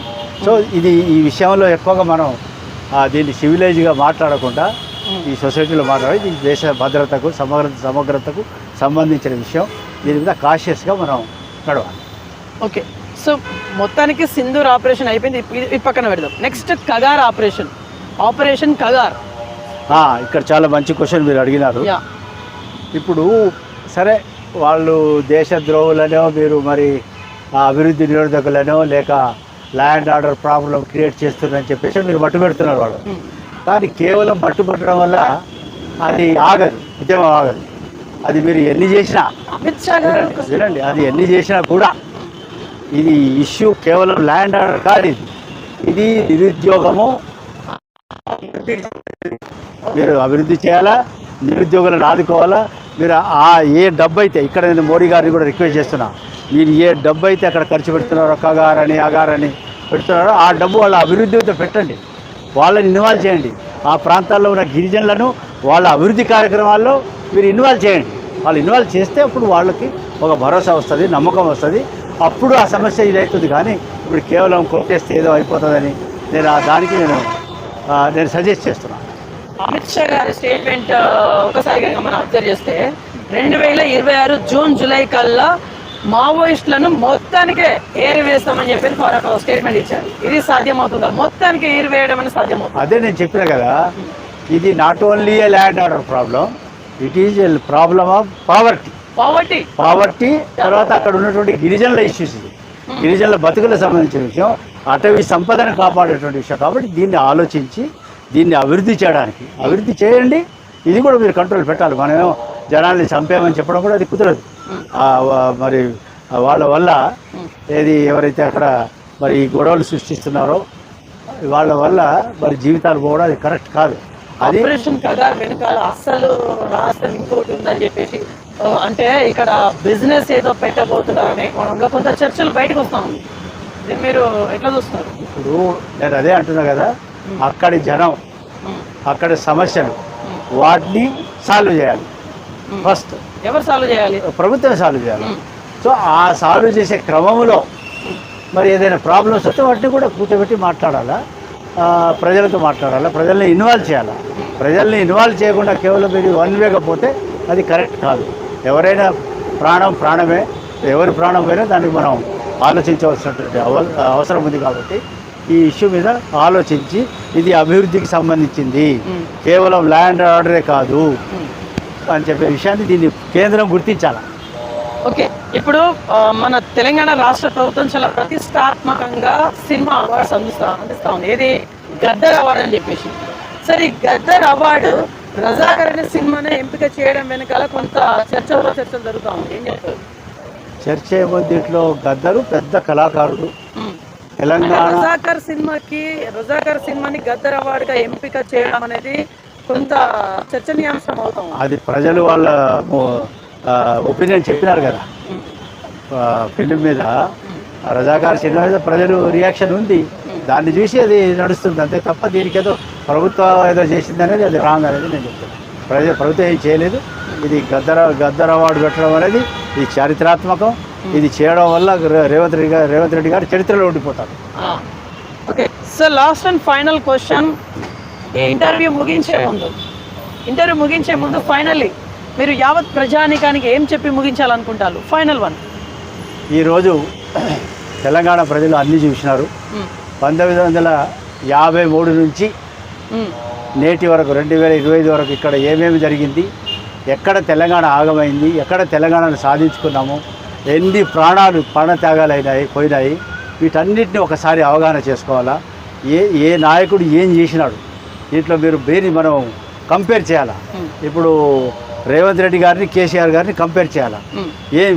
సో ఇది ఈ విషయంలో ఎక్కువగా మనం దీన్ని సివిలైజ్గా మాట్లాడకుండా ఈ సొసైటీలో మాట్లాడి ఇది దేశ భద్రతకు సమగ్రతకు సంబంధించిన విషయం. దీని మీద కాషియస్గా మనం నడవాలి. ఓకే, సో మొత్తానికి సింధూర్ ఆపరేషన్ అయిపోయింది, ఈ పక్కన పెడదాం. Next Kagar operation Kagar. ఇక్కడ చాలా మంచి క్వశ్చన్ మీరు అడిగినారు. ఇప్పుడు సరే వాళ్ళు దేశద్రోహులనో మీరు మరి అభివృద్ధి నిరోధకులనో లేక ల్యాండ్ ఆర్డర్ ప్రాబ్లం క్రియేట్ చేస్తున్నారని చెప్పేసి మీరు మట్టుపెడుతున్నారు వాళ్ళు. కానీ కేవలం మట్టుపెట్టడం వల్ల అది ఆగదు, ఉద్యమం ఆగదు. అది మీరు ఎన్ని చేసినా వినండి, అది ఎన్ని చేసినా కూడా ఇది ఇష్యూ కేవలం ల్యాండ్ ఆర్డర్ కాదు, ఇది నిరుద్యోగము. మీరు అభివృద్ధి చేయాలా, నిరుద్యోగులను ఆదుకోవాలా. మీరు ఏ డబ్బు అయితే, ఇక్కడ నేను మోడీ గారిని కూడా రిక్వెస్ట్ చేస్తున్నా, మీరు ఏ డబ్బు అయితే అక్కడ ఖర్చు పెడుతున్నారో కగారని అగారని పెడుతున్నారో ఆ డబ్బు వాళ్ళ అభివృద్ధితో పెట్టండి, వాళ్ళని ఇన్వాల్వ్ చేయండి. ఆ ప్రాంతాల్లో ఉన్న గిరిజనులను వాళ్ళ అభివృద్ధి కార్యక్రమాల్లో మీరు ఇన్వాల్వ్ చేయండి. వాళ్ళు ఇన్వాల్వ్ చేస్తే అప్పుడు వాళ్ళకి ఒక భరోసా వస్తుంది, నమ్మకం వస్తుంది. అప్పుడు ఆ సమస్య ఇదవుతుంది. కానీ ఇప్పుడు కేవలం కొట్టేస్తే ఏదో అయిపోతుందని దానికి నేను సజెస్ట్ చేస్తున్నాను. అమిత్ షా గారి స్టేట్మెంట్ ఒకసారిగా మనం అబ్జర్వ్ చేస్తే 2026 జూన్ జూలై కల్లా మావోయిస్టులను మొత్తానికే ఏరివేస్తామని చెప్పి స్టేట్మెంట్ ఇచ్చారు. ఇది సాధ్యమవుతుందా? మొత్తానికి ఏరివేయడం అనేది సాధ్యమవుతుంది? అదే నేను చెప్పిన కదా, ఇది not only A land order problem, it is a problem of poverty. తర్వాత అక్కడ ఉన్నటువంటి గిరిజనుల ఇష్యూస్, గిరిజనుల బతుకులకు సంబంధించిన విషయం, అటవీ సంపదను కాపాడేటువంటి విషయం. కాబట్టి దీన్ని ఆలోచించి దీన్ని అభివృద్ధి చేయండి. ఇది కూడా మీరు కంట్రోల్ పెట్టాలి. మనమేమో జనాల్ని చంపేమని చెప్పడం కూడా అది కుదరదు. మరి వాళ్ళ వల్ల ఏది ఎవరైతే అక్కడ మరి ఈ గొడవలు సృష్టిస్తున్నారో వాళ్ళ వల్ల మరి జీవితాలు పోవడం అది కరెక్ట్ కాదు. అది ఆపరేషన్ కదా వెనకాల అస్సలు రాష్ట్రం ఇంకోటి ఉందని చెప్పేసి అంటే ఇక్కడ బిజినెస్ ఏదో పెట్టబోతున్నారని కొంత చర్చలు బయటకు వస్తా ఉంది. దీన్ని మీరు ఎట్లా చూస్తున్నారు? ఇప్పుడు నేను అదే అంటున్నా కదా, అక్కడి జనం అక్కడి సమస్యలు వాటిని సాల్వ్ చేయాలి. ఫస్ట్ ఎవరు సాల్వ్ చేయాలి? ప్రభుత్వం సాల్వ్ చేయాలి. సో ఆ సాల్వ్ చేసే క్రమంలో మరి ఏదైనా ప్రాబ్లమ్స్ వస్తే వాటిని కూడా కూర్చోబెట్టి మాట్లాడాలా, ప్రజలతో మాట్లాడాలా, ప్రజల్ని ఇన్వాల్వ్ చేయాలా. ప్రజల్ని ఇన్వాల్వ్ చేయకుండా కేవలం మీరు వన్ వేగా పోతే అది కరెక్ట్ కాదు. ఎవరైనా ప్రాణమే, ఎవరి ప్రాణం పోయినా దానికి మనం ఆలోచించవలసినటువంటి అవసరం ఉంది. కాబట్టి ఈ ఇష్యూ మీద ఆలోచించి ఇది అభివృద్ధికి సంబంధించింది, కేవలం ల్యాండ్ ఆర్డరే కాదు అని చెప్పే విషయాన్ని దీన్ని కేంద్రం గుర్తించాలి. ఓకే, ఇప్పుడు మన తెలంగాణ రాష్ట్ర ప్రభుత్వం చాలా ప్రతిష్టాత్మకంగా సినిమా అవార్డ్స్ అందిస్తా ఉంది. ఏది గద్దర్ అవార్డు అని చెప్పేసి. సరే, ఈ గద్దర్ అవార్డు రజాకర్ అనే సినిమానే ఎంపిక చేయడం వెనకాల కొంత చర్చలు జరుగుతూ ఉంది. ఏం చెప్తారు? చర్చ ఏమో దీంట్లో గద్దరు పెద్ద కళాకారుడు. తెలంగాణ రజాకర్ సినిమాని గద్దర్ అవార్డుగా ఎంపిక చేయడం అనేది కొంత చర్చనీయాంశం అవుతాం. అది ప్రజలు వాళ్ళ ఒపీనియన్ చెప్పినారు కదా ఫిలిం మీద. రజాకార్ సినిమా మీద ప్రజలు రియాక్షన్ ఉంది, దాన్ని చూసి అది నడుస్తుంది అంతే తప్ప దీనికి ఏదో ప్రభుత్వం ఏదో చేసింది అనేది అది రాంగ్ అనేది నేను చెప్తాను. ప్రభుత్వం ఏం చేయలేదు. ఇది గద్దర్ అవార్డు పెట్టడం అనేది ఇది చారిత్రాత్మకం. ఇది చేయడం వల్ల రేవంత్ రెడ్డి గారు చరిత్రలో ఉండిపోతారు. Okay sir, last and final question. ఈ ఇంటర్వ్యూ ముగించే ముందు ఫైనల్లీ మీరు యావత్ ప్రజానికానికి ఏం చెప్పి ముగించాలనుకుంటారు? Final one. ఈరోజు తెలంగాణ ప్రజలు అన్నీ చూసినారు. 1953 నుంచి నేటి వరకు 2025 వరకు ఇక్కడ ఏమేమి జరిగింది, ఎక్కడ తెలంగాణ ఆగమైంది, ఎక్కడ తెలంగాణను సాధించుకున్నాము, ఎన్ని ప్రాణత్యాగాలు పోయినాయి, వీటన్నిటిని ఒకసారి అవగాహన చేసుకోవాలా. ఏ నాయకుడు ఏం చేసినాడు దీంట్లో మీరు మనం కంపేర్ చేయాలా. ఇప్పుడు రేవంత్ రెడ్డి గారిని కేసీఆర్ గారిని కంపేర్ చేయాలా.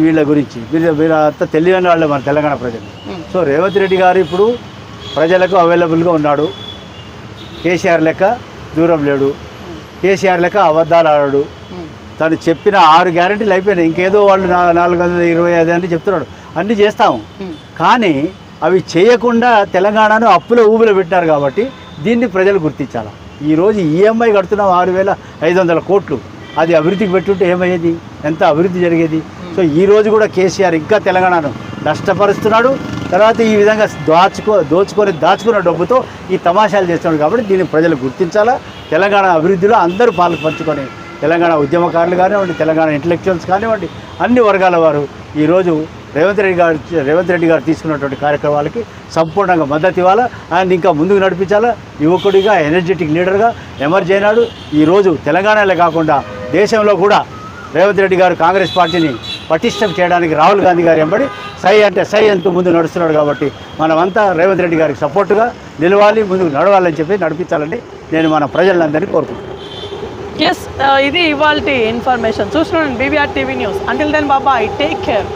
వీళ్ళ గురించి మీరు అంతా తెలియని వాళ్ళే మన తెలంగాణ ప్రజలు. సో రేవంత్ రెడ్డి గారు ఇప్పుడు ప్రజలకు అవైలబుల్గా ఉన్నాడు. కేసీఆర్ లెక్క దూరం లేడు, కేసీఆర్ లెక్క అబద్ధాలు ఆడాడు. తను చెప్పిన 6 గ్యారెంటీలు అయిపోయినాయి. ఇంకేదో వాళ్ళు 425 అని చెప్తున్నాడు. అన్నీ చేస్తాము, కానీ అవి చేయకుండా తెలంగాణను అప్పుల ఊబిలో పెట్టినారు. కాబట్టి దీన్ని ప్రజలు గుర్తించాలి. ఈరోజు ఈఎంఐ కడుతున్నాం 6,500 కోట్లు. అది అభివృద్ధికి పెట్టుంటే ఏమయ్యేది, ఎంత అభివృద్ధి జరిగేది. సో ఈరోజు కూడా కేసీఆర్ ఇంకా తెలంగాణను నష్టపరుస్తున్నాడు. తర్వాత ఈ విధంగా దాచుకున్న డబ్బుతో ఈ తమాషాలు చేస్తున్నాడు. కాబట్టి దీన్ని ప్రజలు గుర్తించాలా. తెలంగాణ అభివృద్ధిలో అందరూ పాలు పంచుకొని, తెలంగాణ ఉద్యమకారులు కానివ్వండి, తెలంగాణ ఇంటలెక్చువల్స్ కానివ్వండి, అన్ని వర్గాల వారు ఈరోజు రేవంత్ రెడ్డి గారు తీసుకున్నటువంటి కార్యక్రమాలకి సంపూర్ణంగా మద్దతు ఇవ్వాలా. ఆయన ఇంకా ముందుకు నడిపించాలా. యువకుడిగా, ఎనర్జెటిక్ లీడర్గా ఎమర్జ్ అయినాడు. ఈరోజు తెలంగాణలో కాకుండా దేశంలో కూడా రేవంత్ రెడ్డి గారు కాంగ్రెస్ పార్టీని పటిష్టం చేయడానికి రాహుల్ గాంధీ గారు ఎంబడి సై అంటే సై అంటూ ముందు నడుస్తున్నాడు. కాబట్టి మనమంతా రేవంత్ రెడ్డి గారికి సపోర్టుగా నిలవాలి, ముందుకు నడవాలని చెప్పి నడిపించాలని నేను మన ప్రజలందరినీ కోరుకుంటున్నాను. ఇది ఇవాల్టి ఇన్ఫర్మేషన్. చూస్తున్నాను BBR TV news. Until then బాబాయ్, టేక్ కేర్.